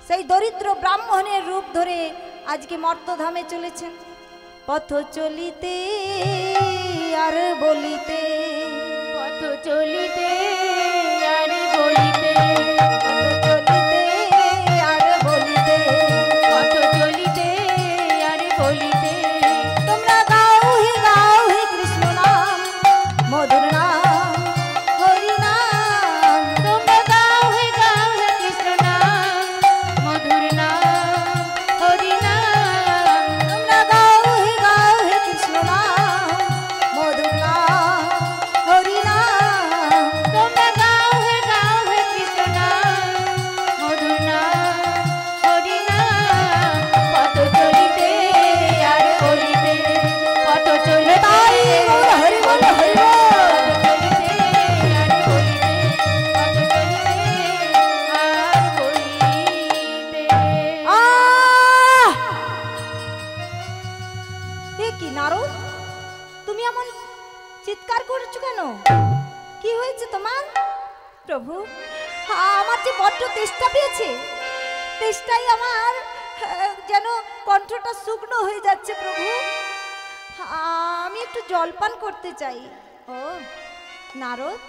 সেই দরিদ্র ব্রাহ্মণের রূপ ধরে আজকে মর্তধামে চলেছেন। পথ চলিতে আর বলিতে, পথ চলিতে আর বলিতে, পথ চলিতে আর বলিতে, পথ চলিতে আর বলিতে, তোমরা গাও হে কৃষ্ণ নাম, মধুর নাম, হরি নাম। তোমরা গাও হে কৃষ্ণ নাম, মধুর নাম, হরি নাম। তোমরা গাও হে কৃষ্ণ নাম, মধুর নাম, হরি নাম। তোমরা গাও হে কৃষ্ণ নাম, মধুর নাম, হরি নাম। পথ চলিতে আর বলিতে, পথ চলিতে তাই গৌর হরি বল হরি বল। আহ! এ কি নারদ, তুমি এমন চিৎকার করছো কেন? কি হয়েছে তোমার? প্রভু, আমার যে বড্ড তেষ্টা পেয়েছে, তেষ্টাই আমার যেন কণ্ঠটা শুকনো হয়ে যাচ্ছে প্রভু। আমি একটু জলপান করতে চাই। ও নারদ,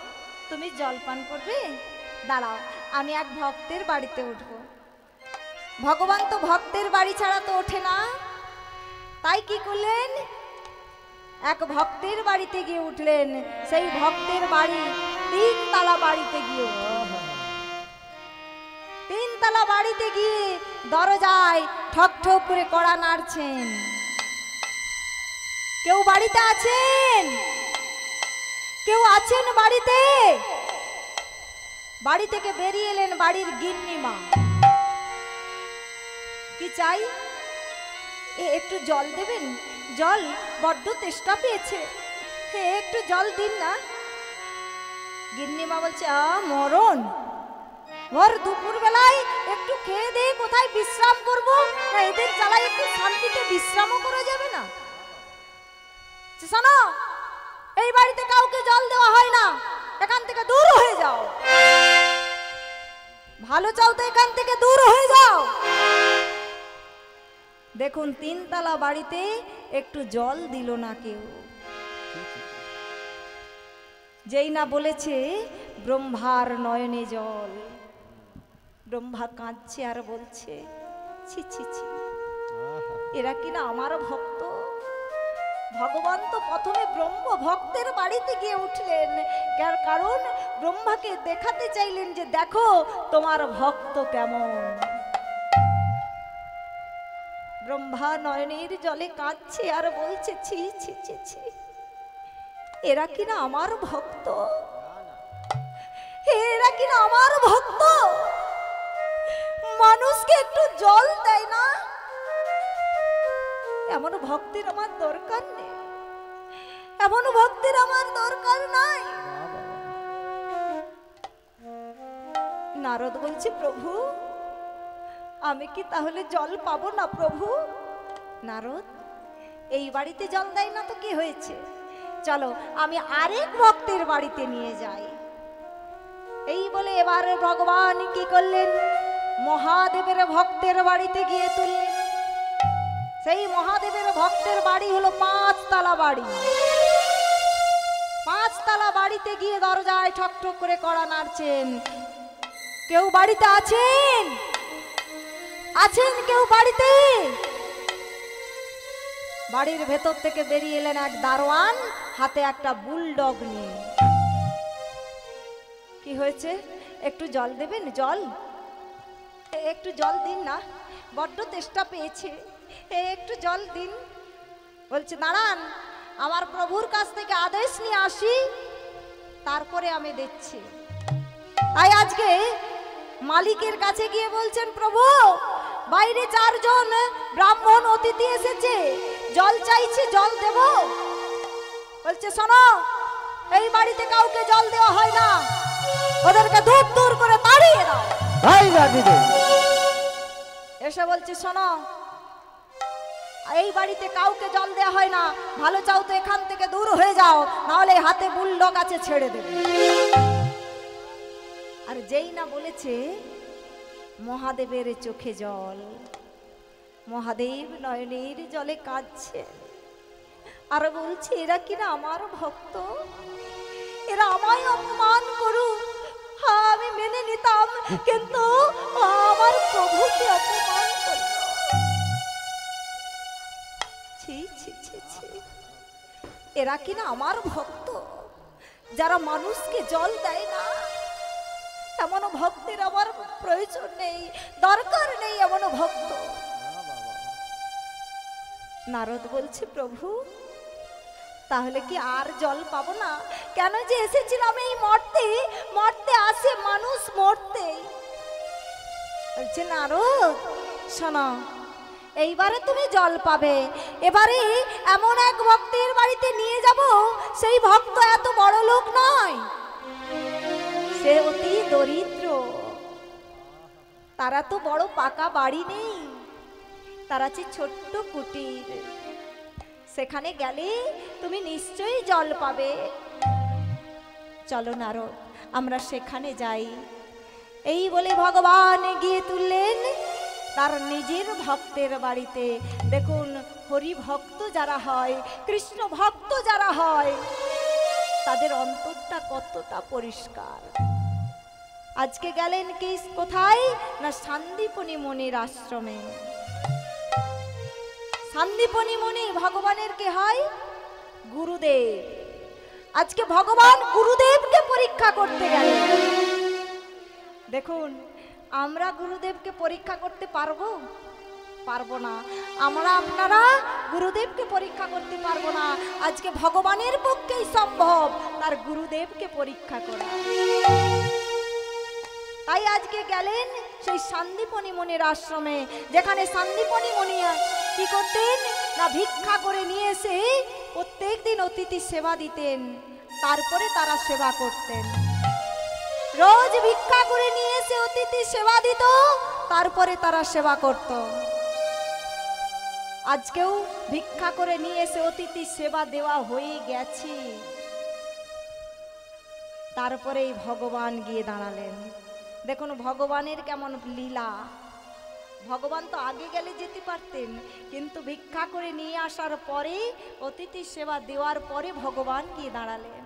তুমি জলপান করবে? দাঁড়াও, আমি এক ভক্তের বাড়িতে উঠবো। ভগবান তো ভক্তের বাড়ি ছাড়া তো ওঠে না। তাই কি করলেন? এক ভক্তের বাড়িতে গিয়ে উঠলেন। সেই ভক্তের বাড়ি তিনতলা বাড়িতে গিয়ে উঠলেন। তিনতলা বাড়িতে গিয়ে দরজায় ঠক ঠক করে কড়া নাড়ছেন। কেউ বাড়িতে আছেন? কেউ আছেন বাড়িতে? বাড়ি থেকে বেরিয়ে এলেন বাড়ির গিন্নিমা। কি চাই? একটু জল দেবেন? জল বড্ড তেষ্টা পেয়েছে, হে একটু জল দিন না। গিন্নিমা বলছে, মরণ, ভর দুপুর বেলায় একটু খেয়ে দিয়ে কোথায় বিশ্রাম করব, না এদের জ্বালায় একটু শান্তিতে বিশ্রামও করা যাবে না? শোনো, এই বাড়িতে কাউকে জল দেওয়া হয় না, এখান থেকে দূর হয়ে যাও। ভালো চাও তো এখান থেকে দূর হয়ে যাও। দেখুন 3 তলা বাড়িতে একটু জল দিল না কেউ। যেই না বলেছে ব্রহ্মার নয়নে জল, ব্রহ্মা কাঁদছে আর বলছে, ছি ছি ছি, এরা কিনা আমার ভক্ত। ভগবান তো প্রথমে ব্রহ্ম ভক্তের বাড়িতে গিয়ে উঠলেন, কারণ ব্রহ্মাকে দেখাতে চাইলেন যে দেখো তোমার ভক্ত কেমন। ব্রহ্মা নয়নের জলে কাঁদছে আর বলছে, ছি ছি ছি ছি, এরা কিনা আমার ভক্ত, এরা কিনা আমার ভক্ত, মানুষকে একটু জল দেয় না। এমন ভক্তের আমার দরকার নেই, এমন ভক্তের আমার দরকার নাই। নারদ বলছে, প্রভু আমি কি তাহলে জল পাবো না প্রভু? নারদ, এই বাড়িতে জল দেয় না তো কি হয়েছে, চলো আমি আরেক ভক্তের বাড়িতে নিয়ে যাই। এই বলে এবারে ভগবান কি করলেন, মহাদেবের ভক্তের বাড়িতে গিয়ে তুললেন। সেই মহাদেবের ভক্তের বাড়ি হলো 5 তলা বাড়ি। 5 তলা বাড়িতে গিয়ে দরজায় ঠক ঠক করে কড়া নাড়ছেন। কেউ বাড়িতে আছেন? আছেন কেউ বাড়িতে? বাড়ির ভেতর থেকে বেরিয়ে এলেন এক দারোয়ান, হাতে একটা বুলডগ নিয়ে। কি হয়েছে, একটু জল দেবেন? জল, একটু জল দিন না, বড্ড তেষ্টা পেয়েছে, একটু জল দিন। বলছে, দাঁড়ান, আমার প্রভুর কাছ থেকে আদেশ নিয়ে আসি, তারপরে আমি দিচ্ছি। তাই আজকে মালিকের কাছে গিয়ে বলছেন, প্রভু বাইরে 4 জন ব্রাহ্মণ অতিথি এসেছে, জল চাইছে, জল দেব? বলছে, শোনো, এই বাড়িতে কাউকে জল দেওয়া হয় না, ওদেরকে দূর দূর করে তাড়িয়ে দাও। এসে বলছে, শোনো, এই বাড়িতে কাউকে জল দেওয়া হয় না, ভালো চাও তো এখান থেকে দূর হয়ে যাও, নাহলে হাতে বুলডগ আছে, ছেড়ে দেবে। আর যেই না বলেছে, মহাদেবের চোখে জল, মহাদেব নয়নের জলে কাঁদছে আর বলছে, এরা কিনা আমার ভক্ত, এরা আমায় অপমান করুক, হ্যাঁ আমি মেনে নিতাম, কিন্তু আমার প্রভুকে অপমান করল। ছি ছি ছি ছি, এরা কিনা আমার ভক্ত, যারা মানুষকে জল দেয় না। এমন ভক্তের আমার প্রয়োজন নেই, দরকার নেই এমন ভক্ত। নারদ বলছে, প্রভু তাহলে কি আর জল পাবো না? কেন যে এসেছিলাম এই মরতে, মরতে আসে মানুষ মরতে। বলছে, নারদ শোনো, এইবারে তুমি জল পাবে। এবারে এমন এক ভক্তের বাড়িতে নিয়ে যাব, সেই ভক্ত এত বড় লোক নয়, সে অতি দরিদ্র। তারা তো বড় পাকা বাড়ি নেই, তারা আছে ছোট্ট কুটির। সেখানে গেলে তুমি নিশ্চয়ই জল পাবে। চলো নারদ, আমরা সেখানে যাই। এই বলে ভগবান গিয়ে তুললেন তার নিজের ভক্তের বাড়িতে। দেখুন, হরি ভক্ত যারা হয়, কৃষ্ণ ভক্ত যারা হয়, তাদের অন্তরটা কতটা পরিষ্কার। আজকে গেলেন কি কোথায় না, সান্দীপনী মুনির আশ্রমে। সান্দীপনী মুনি ভগবানের কে হয়? গুরুদেব। আজকে ভগবান গুরুদেবকে পরীক্ষা করতে গেলেন। দেখুন, আমরা গুরুদেবকে পরীক্ষা করতে পারবো? পারবো না। আমরা আপনারা গুরুদেবকে পরীক্ষা করতে পারবো না। আজকে ভগবানের পক্ষেই সম্ভব তার গুরুদেবকে পরীক্ষা করা। তাই আজকে গেলেন সেই সান্দীপনী মুনির আশ্রমে, যেখানে সান্দীপনী মুনি কি করতেন না ভিক্ষা করে নিয়ে এসে প্রত্যেক দিন অতিথি সেবা দিতেন, তারপরে তারা সেবা করতেন। রোজ ভিক্ষা করে নিয়ে এসে অতিথি সেবা দিত, তারপরে তারা সেবা করত। আজকেও ভিক্ষা করে নিয়ে এসে অতিথি সেবা দেওয়া হয়ে গেছে, তারপরেই ভগবান গিয়ে দাঁড়ালেন। দেখুন ভগবানের কেমন লীলা। ভগবান তো আগে গেলে যেতে পারতেন, কিন্তু ভিক্ষা করে নিয়ে আসার পরে অতিথি সেবা দেওয়ার পরে ভগবান গিয়ে দাঁড়ালেন।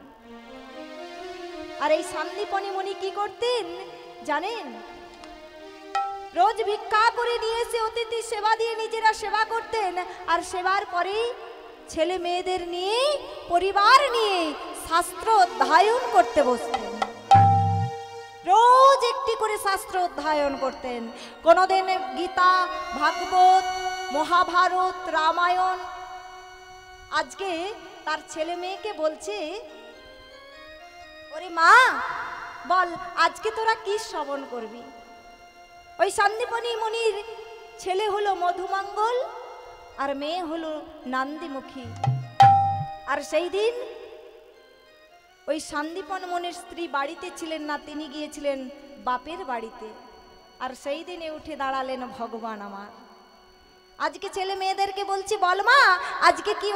আর এই সান্দীপনী মুনি কি করতেন জানেন? রোজ ভিক্ষা করে নিয়ে এসে অতিথি সেবা দিয়ে নিজেরা সেবা করতেন, আর সেবার পরে ছেলে মেয়েদের নিয়ে পরিবার নিয়ে শাস্ত্র অধ্যয়ন করতে বসতেন। রোজ একটি করে শাস্ত্র অধ্যয়ন করতেন। কোনোদিন গীতা, ভাগবত, মহাভারত, রামায়ণ। আজকে তার ছেলে মেয়েকে বলছে, ওরে মা বল আজকে তোরা কি শ্রবণ করবি? ওই সান্দীপনী মুনির ছেলে হলো মধুমঙ্গল আর মেয়ে হলো নান্দিমুখী। আর সেই দিন ওই সান্দীপন মুনির স্ত্রী বাড়িতে ছিলেন না, তিনি গিয়েছিলেন বাপের বাড়িতে। আর সেই দিনে উঠে দাঁড়ালেন ভগবান আমার। আজকে ছেলে মেয়েদেরকে বলছি, বল মা আজকে কি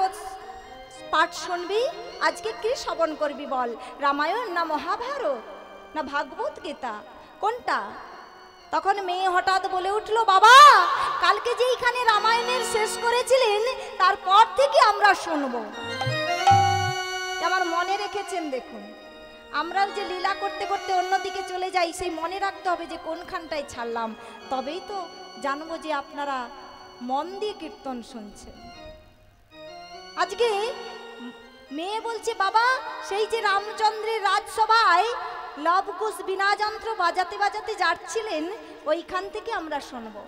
পাঠ শুনবি? আজকে কি শ্রবণ করবি বল? রামায়ণ না মহাভারত না ভাগবত গীতা, কোনটা? তখন মেয়ে হঠাৎ বলে উঠলো, বাবা কালকে যে এখানে রামায়ণের শেষ করেছিলেন তারপর থেকে আমরা শুনবো। আমার মনে রেখেছেন। দেখুন আমরা যে লীলা করতে করতে অন্যদিকে চলে যাই, সেই মনে রাখতে হবে যে কোনখানটায় ছাড়লাম, তবেই তো জানবো যে আপনারা মন দিয়ে কীর্তন শুনছেন। আজকে মেয়ে বলছে, বাবা সেই যে রামচন্দ্রের রাজসভায় লবকুশ বীণা যন্ত্র বাজাতে বাজাতে যাচ্ছিলেন, ওইখান থেকে আমরা শুনবো।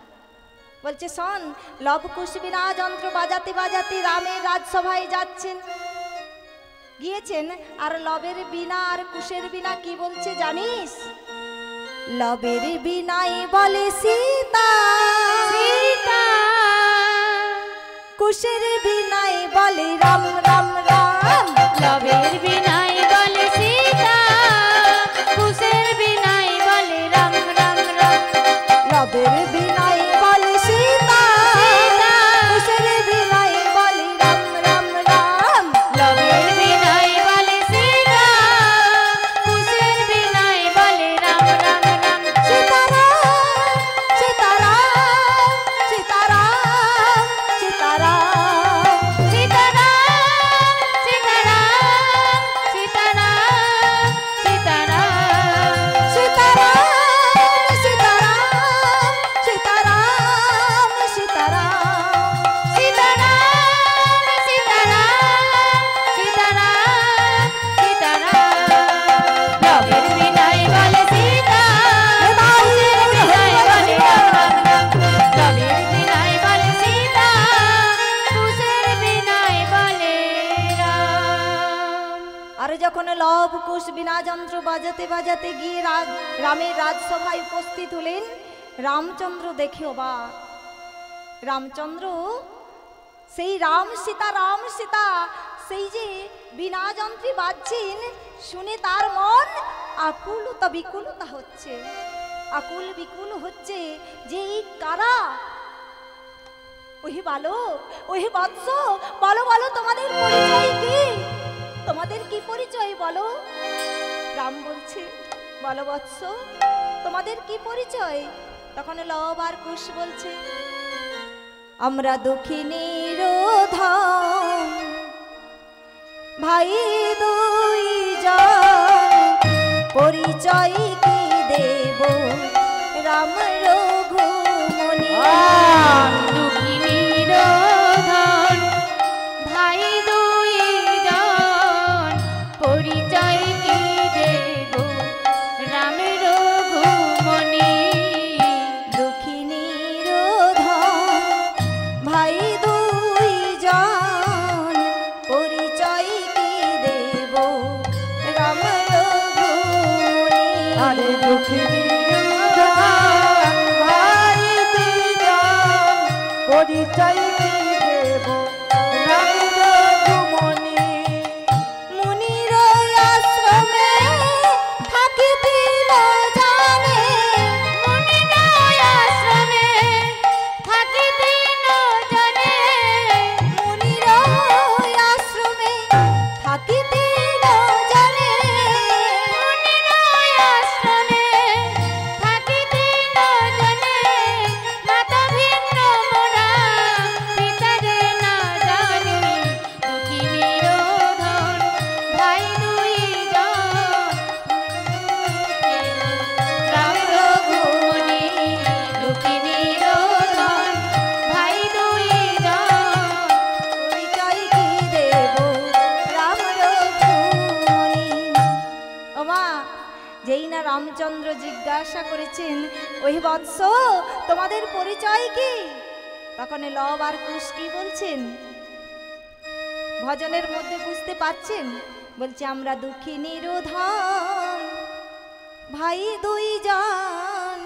বলছে শোন, লবকুশ বীণা যন্ত্র বাজাতে বাজাতে রামের রাজসভায় যাচ্ছেন, গিয়েছেন। আর লবের বীণা আর কুশের বীণা কি বলছে জানিস? লবের বীণাই বলে সীতা, সীতা, কুশের বীণাই বলে রাম রাম রাম। লবের বিনাই বলে সীতা, কুশের বিনাই বলে রাম রাম রাম। লবের বীণাই বলে সীতা, কুশের বীণাই বলে রাম রাম রাম। লবের বিনাই বলে সীতা, কুশের বিনাই বলে রাম রাম রাম। সীতারাম সীতারাম সীতারাম সীতারাম। যখন লব কুশ বীণা যন্ত্র বাজাতে বাজাতে গিয়ে রামের রাজসভায় উপস্থিত হলেন, রামচন্দ্র দেখে অবাক। রামচন্দ্র সেই রাম সীতা সেই যে বীণা যন্ত্রী বাজছেন শুনে তার মন আকুলতা বিকুলতা হচ্ছে, আকুল বিকুল হচ্ছে যে এই কারা? ওহে বালক, ওহে বৎস, বলো বলো তোমাদের পরিচয় কি? তোমাদের কি পরিচয় বলো? রাম বলছে, বলো বৎস তোমাদের কি পরিচয়? তখন লব আর কুশ বলছে, আমরা দক্ষিণীর ধন ভাই দুই জন, পরিচয় কি দেব রাম রঘুমনি। দক্ষিণীর ধন ভাই দুই জন, পরিচয় কি দেব রাম রঘুমনি। দক্ষিণীর ধন ভাই দুই জন, পরিচয় কি দেব রাম রঘুমনি। আরে দক্ষিণীর ধন ভাই দুইজন, পরিচয় কি রামচন্দ্র জিজ্ঞাসা করেছেন, ওই বৎস তোমাদের পরিচয় কি? তখন লব আর কুশ কি বলছেন ভজনের মধ্যে বুঝতে পাচ্ছেন? বলছে আমরা দুঃখী নিরোধন ভাই দুইজন,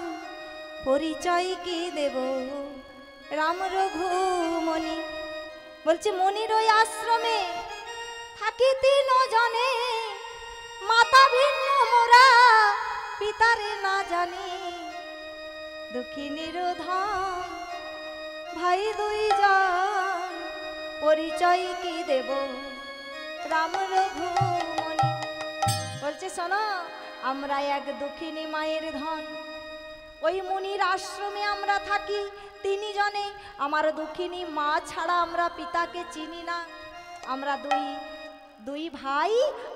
পরিচয় কি দেব রাম রঘুমণি। বলছে মনির ওই আশ্রমে থাকি তিন জনে, মাতা ভিন্ন মোরা পিতারে না জানি, দুঃখী নিরোধন ভাই দুইজন, পরিচয় কি দেব রাম রঘুমণি। বলছে শোনো, আমরা এক দুঃখিনী মায়ের ধন, ওই মুনির আশ্রমে আমরা থাকি তিনজনে, আমার দুঃখিনী মা ছাড়া আমরা পিতাকে চিনি না, আমরা দুই ভাই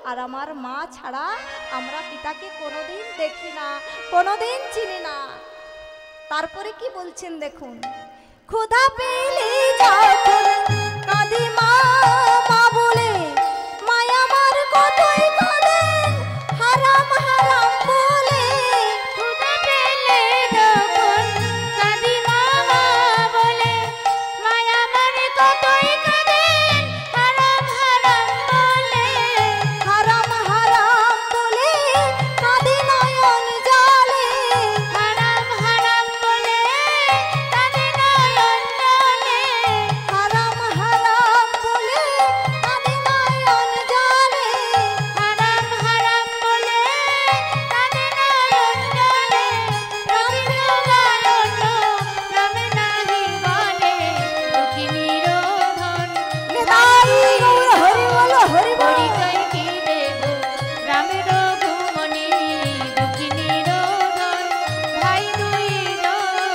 আর আমার মা ছাড়া আমরা পিতাকে কোনোদিন দেখি না, কোনোদিন চিনি না। তারপরে কি বলছেন দেখুন, ক্ষুধা পেলে যখন কাঁদি মা মা বলে, মায়া আমার কতই কাঁদেন হারাম হারাম বলে। ক্ষুধা পেলে যখন কাঁদি মা মা বলে, মায়া আমার কতই কাঁদেন হারাম হারাম বলে। হারাম হারাম বলে কাঁদি নয়ন জলে, হারাম হারাম বলে কাঁদে নয়ন জলে। হারাম হারাম বলে কাঁদি নয়ন জলে। হারাম হারাম বলে কাঁদে নয়ন জলে। রাম বিনায়ন রামে নাহি বলে, দুঃখী নিরোধন নিতাই গৌর হরি বল হরি বল। পরিচয় কি দেব রাম রঘুমণি, দুঃখী নিরোধন ভাই দুইজন,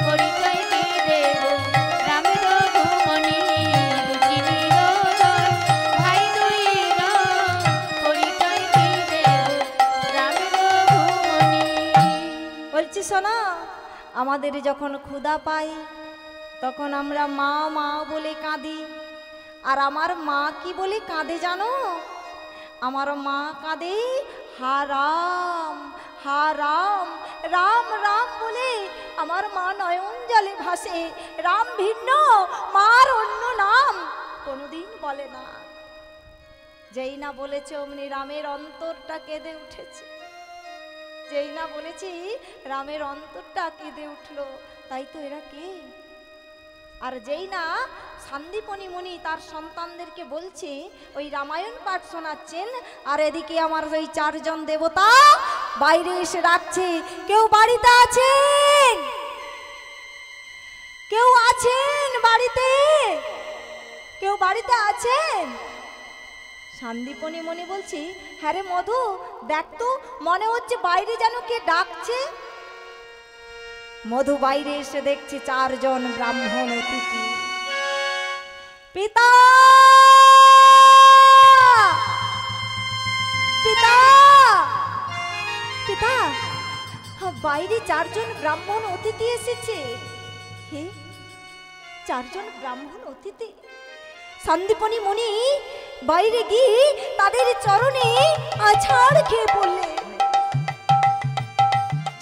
পরিচয় কি দেব রাম রঘুমণি, দুঃখী নিরোধন ভাই দুইজন, পরিচয় কি দেব রাম রঘুমণি। বলছি শোনো, আমাদের যখন ক্ষুধা পাই তখন আমরা মা মা বলে কাঁদি, আর আমার মা কি বলে কাঁদে জানো? আমার মা কাঁদে হারাম হারাম, রাম রাম বলে আমার মা নয়ন জলে ভাসে, রাম ভিন্ন মার অন্য নাম কোনোদিন বলে না। যেই না বলেছে অমনি রামের অন্তরটা কেঁদে উঠেছে, যেই না বলেছি রামের অন্তরটা কেঁদে উঠলো। তাই তো এরা কে? আর যেই না সান্দীপনী মুনি তার সন্তানদেরকে বলছে, ওই রামায়ণ পাঠ শোনাচ্ছেন, আর এদিকে আমার ওই চারজন দেবতা বাইরে এসে ডাকছে, কেউ বাড়িতে আছেন? কেউ আছেন বাড়িতে? কেউ বাড়িতে আছেন? সান্দীপনী মুনি বলছি, হ্যাঁ রে মধু, দেখ তো, মনে হচ্ছে বাইরে যেন কে ডাকছে। মধু বাইরে এসে দেখছে চারজন ব্রাহ্মণ অতিথি। পিতা পিতা পিতা, বাইরে চারজন ব্রাহ্মণ অতিথি এসেছে। হে, চারজন ব্রাহ্মণ অতিথি। সান্দীপনী মুনি বাইরে গিয়ে তাদের চরণে আছাড় খেয়ে পড়লেন,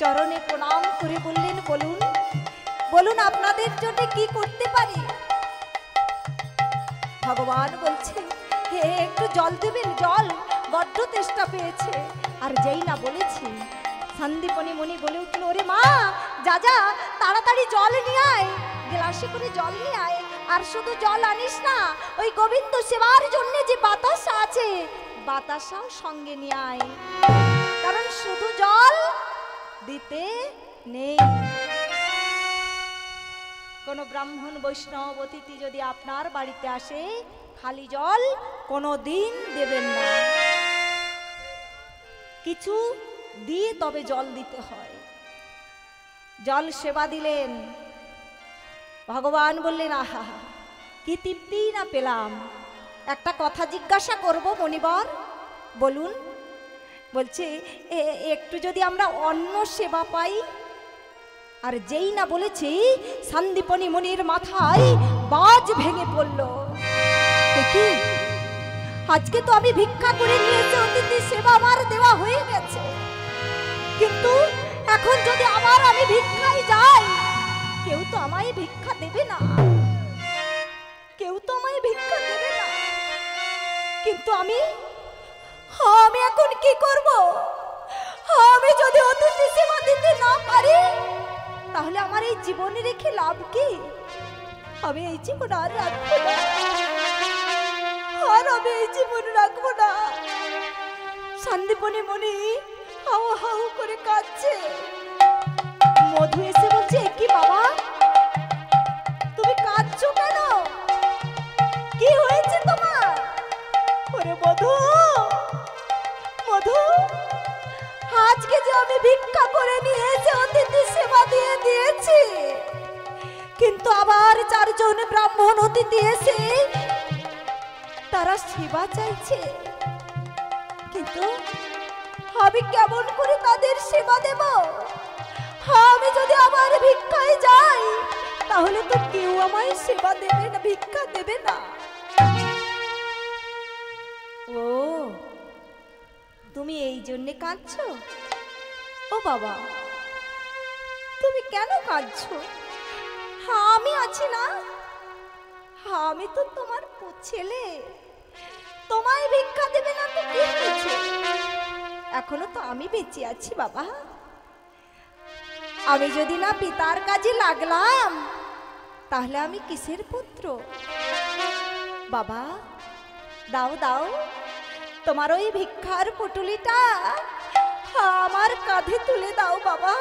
চরণে প্রণাম করে বললেন, বলুন বলুন আপনাদের জন্য কি করতে পারি? ভগবান বলছে, হে একটু জল দেবেন, জল বড্ড তেষ্টা পেয়েছে। আর যেই না বলেছি, সান্দীপনী মুনি বলে উঠল, ওরে মা, যা যা তাড়াতাড়ি জল নিয়ে আয়, গ্লাসে করে জল নিয়ে আয়। আর শুধু জল আনিস না, ওই গোবিন্দ সেবার জন্য যে বাতাসা আছে বাতাসাও সঙ্গে নিয়ে আয়, কারণ শুধু জল দিতে নেই। কোনো ব্রাহ্মণ বৈষ্ণব অতিথি যদি আপনার বাড়িতে আসে, খালি জল কোনো দিন দেবেন না, কিছু দিয়ে তবে জল দিতে হয়। জল সেবা দিলেন, ভগবান বললেন, আহা কি তৃপ্তি না পেলাম। একটা কথা জিজ্ঞাসা করব মণিবর, বলুন। বলছে, একটু যদি আমরা অন্ন সেবা পাই। আর যেই না বলেছি, সান্দীপনী মুনির মাথায় বাজ ভেঙে পড়ল। কি, আজকে তো আমি ভিক্ষা করে নিয়েছি, অতিথি সেবা আমার দেওয়া হয়ে গেছে, কিন্তু এখন যদি আবার আমি ভিক্ষায় যাই, কেউ তো আমায় ভিক্ষা দেবে না, কেউ তো আমায় ভিক্ষা দেবে না। কিন্তু আমি এখন কি করব? আমি যদি অতিথি সেবা দিতে না পারি, তাহলে আমার এই জীবনে রেখে লাভ কি? আমি এই জীবন আর রাখবো না, আর আমি এই জীবন রাখবো না। সন্দীপনী মনি হাউ হাউ করে কাঁদছে। মধু এসে বলছে, কি বাবা তুমি কাঁদছো কেন? কি হয়েছে তোমার? ওরে মধু, মধু, আজকে যে আমি ভিক্ষা করে নিয়ে এসে অতিথি সেবা দিয়ে দিয়েছি, কিন্তু আবার 4 জন ব্রাহ্মণ অতিথি এসে তারা সেবা চাইছে। কিন্তু আমি কেমন করে তাদের সেবা দেব? আমি যদি আবার ভিক্ষায় যাই, তাহলে তো কেউ আমায় সেবা দেবে না, ভিক্ষা দেবে না। ও, তুমি এই জন্যে কাঁদছো? ও বাবা, তুমি কেন কাঁদছো? আমি আছি না, আমি তো তোমার ছেলে, তোমায় ভিক্ষা দেবে না তো কি হয়েছে? এখনো তো আমি বেঁচে আছি বাবা। আমি যদি না পিতার কাজে লাগলাম, তাহলে আমি কিসের পুত্র? বাবা দাও দাও, তোমার ওই ভিক্ষার পুটুলিটা আমার কাঁধে তুলে দাও বাবা।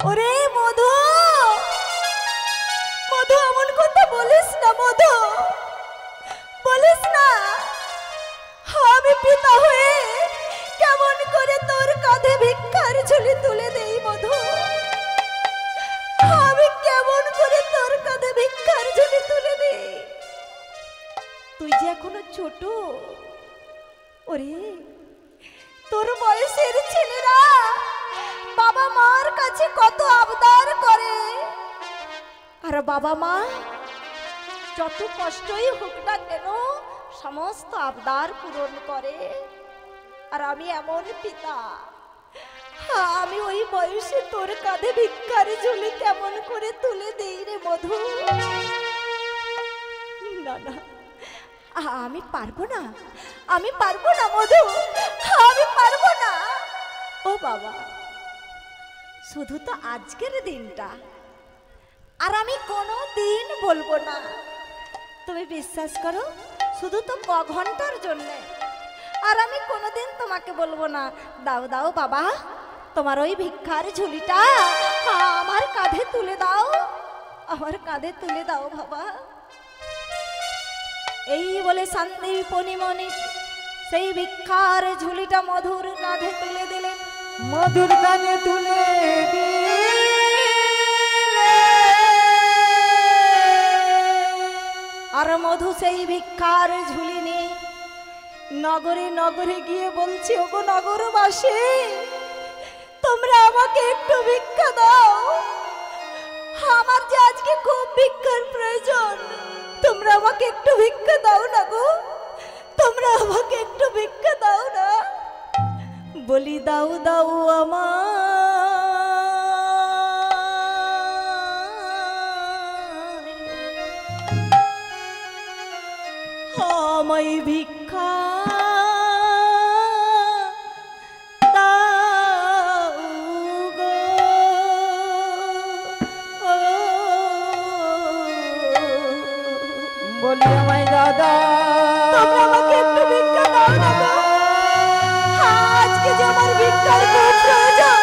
ওরে মধু, মধু এমন কথা বলিস না, মধু বলিস না। আমি পিতা হয়ে কেমন করে তোর কাঁধে ভিক্ষার ঝুলি তুলে দেই মধু? আমি কেমন করে তোর কাঁধে ভিক্ষার ঝুলি তুলে দেই? তুই যে এখনো ছোট। ওরে, তোর বয়সের ছেলেরা বাবা মার কাছে কত আবদার করে, আর বাবা মা যত কষ্টই হোক না কেন সমস্ত আবদার পূরণ করে। আর আমি এমন পিতা, আমি ওই বয়সে তোর কাঁধে ভিক্ষার ঝুলি কেমন করে তুলে দেই রে মধু? না না, আমি পারবো না, আমি পারবো না মধু, আমি পারবো না। ও বাবা, শুধু তো আজকের দিনটা, আর আমি কোনো দিন বলবো না। তুমি বিশ্বাস করো, শুধু তো ঘন্টার জন্য, আর আমি কোনোদিন তোমাকে বলবো না। দাও দাও বাবা, তোমার ওই ভিক্ষার ঝুলিটা আমার কাঁধে তুলে দাও, আমার কাঁধে তুলে দাও বাবা। এই বলে সন্দীপনী মনি সেই ভিক্ষার ঝুলিটা মধুর কাঁধে তুলে দিলেন। মধুর কানে তুলে দিলে, আর মধু সেই ভিক্ষার ঝুলি নিয়ে নগরে নগরে গিয়ে বলছে, ওগো নগরবাসী, তোমরা আমাকে একটু ভিক্ষা দাও, আমার যে আজকে খুব ভিক্ষার প্রয়োজন, তোমরা আমাকে একটু ভিক্ষা দাও না গো, তোমরা আমাকে একটু ভিক্ষা দাও না। বলি দাও দাও আমায় ভিক্ষা দাও গো। বলি আমায় দাদা, তোমরা আমাকে একটু ভিক্ষা দাও না গো, আজকে যে আমার ভিক্ষার খুব প্রয়োজন।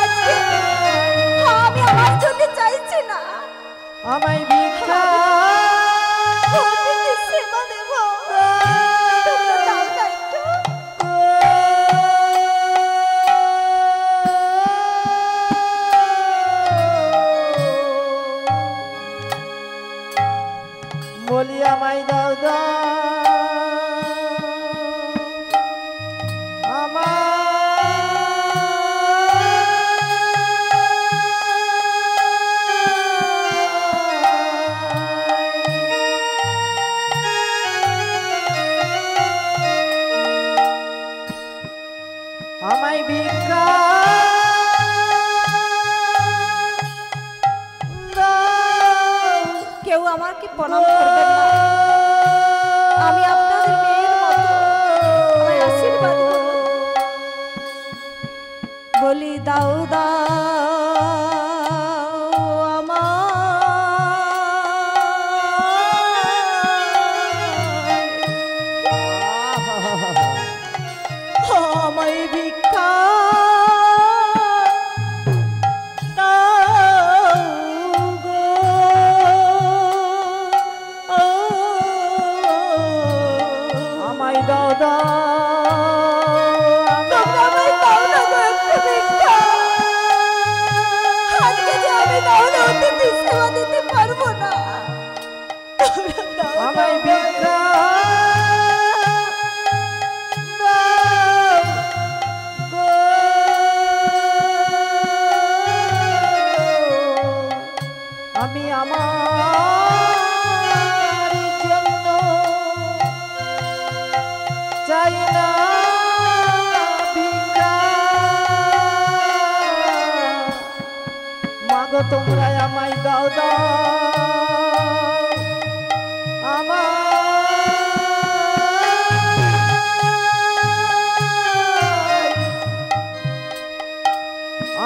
আজকে আমি আমার জন্য চাইছি না, আমায় ভিক্ষা অতিথি সেবা প্রণাম করবেন না। আমি আপনাদের মেয়ের মতো, আমায় আশীর্বাদ করুন। বলি দাও দাও আমায় ভিক্ষা আমায় দাও দাও আমায় ভিক্ষা দাও গো। আমি আমার জন্য চাই না ভিক্ষা। মাগো তোমরা আমায় দাও দাও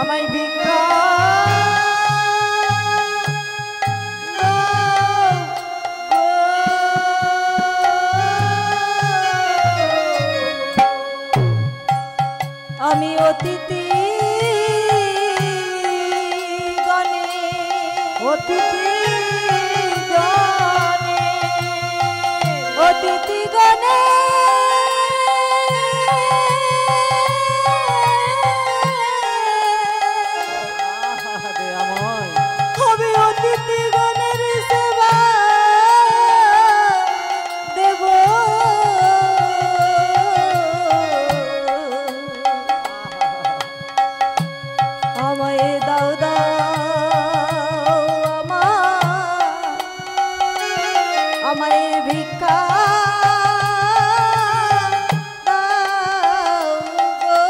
আমায় ভিক্ষা দাও গো। আমি অতিথি গণে অতিথি গণে অতিথি গণে হবে অতিথি গণের সেবা দেব। আমায় দাও দাও আমায় ভিক্ষা দাও গো।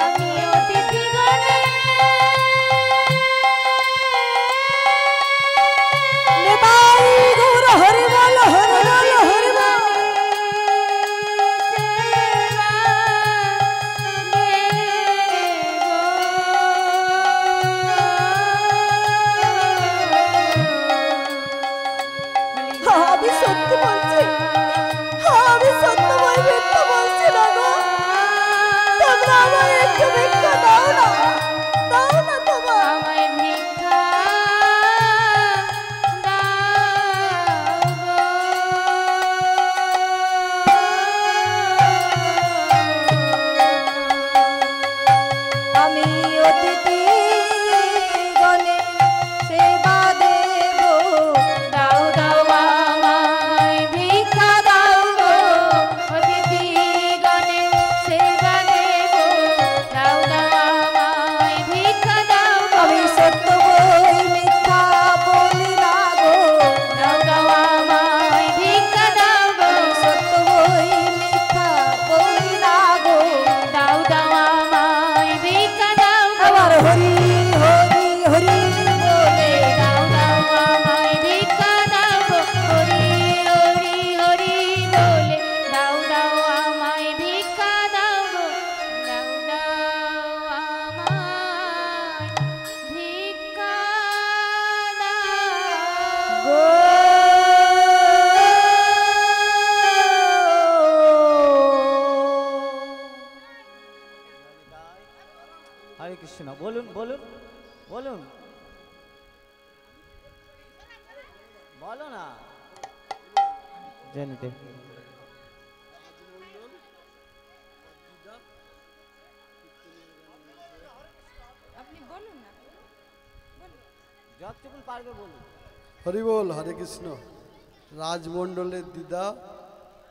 আমি অতিথি গণে নেতাই গৌর হরি বল হরি বল হরি বল। আমি সত্যি বলছি, আমি সত্য বই মিথ্যা বলছি না গো। তোমরা আমার একটু ভিক্ষা দাও না, দাও না তোমার। আমায় ভিক্ষা আমি অতিথি গণে সেবা দেব। দাও দাও আমায় ভিক্ষা দাও গো। অতিথি গণে সেবা দেব। দাও দাও আমায় ভিক্ষা দাও গো। আমি সত্য বই মিথ্যা বলি না গো। দাও দাও আমায় ভিক্ষা দাও গো। সত্য বই মিথ্যা বলি না গো। দাও দাও আমায় ভিক্ষা দাও গো। আমার হরি হরি হরি বলে দাও দাও আমায় ভিক্ষা দাও গো। হরি হরি হরি বলে দাও দাও আমায় ভিক্ষা দাও গো। দাও দাও আমায় ভিক্ষা দাও গো। হরে কৃষ্ণ বলুন বলুন বলুন বলো না জানিতে আপনি বলুন না। যতটুকু পারবে বলুন। হরি বল হরে কৃষ্ণ। রাজমণ্ডলের দিদা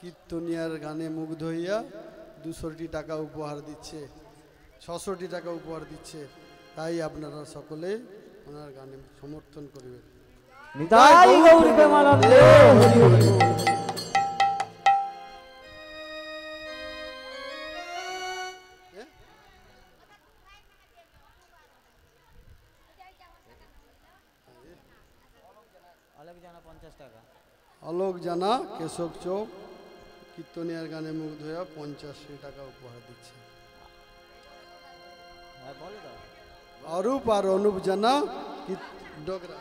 কীর্তনিয়ার গানে মুগ্ধ হইয়া 200টি টাকা উপহার দিচ্ছে, 600টি টাকা উপহার দিচ্ছে। তাই আপনারা সকলে ওনার গানে সমর্থন করবেন। নিতাই গৌর প্রেমানন্দে হরি হরি। আলোক জানা 50 টাকা। আলোক জানা কেশব চৌক কীর্তনিয়ার গানে মুগ্ধ হইয়া 50 টাকা উপহার দিচ্ছে। হ্যাঁ বলে দাও। অরূপ আর অনুপ জানা ডোগরা।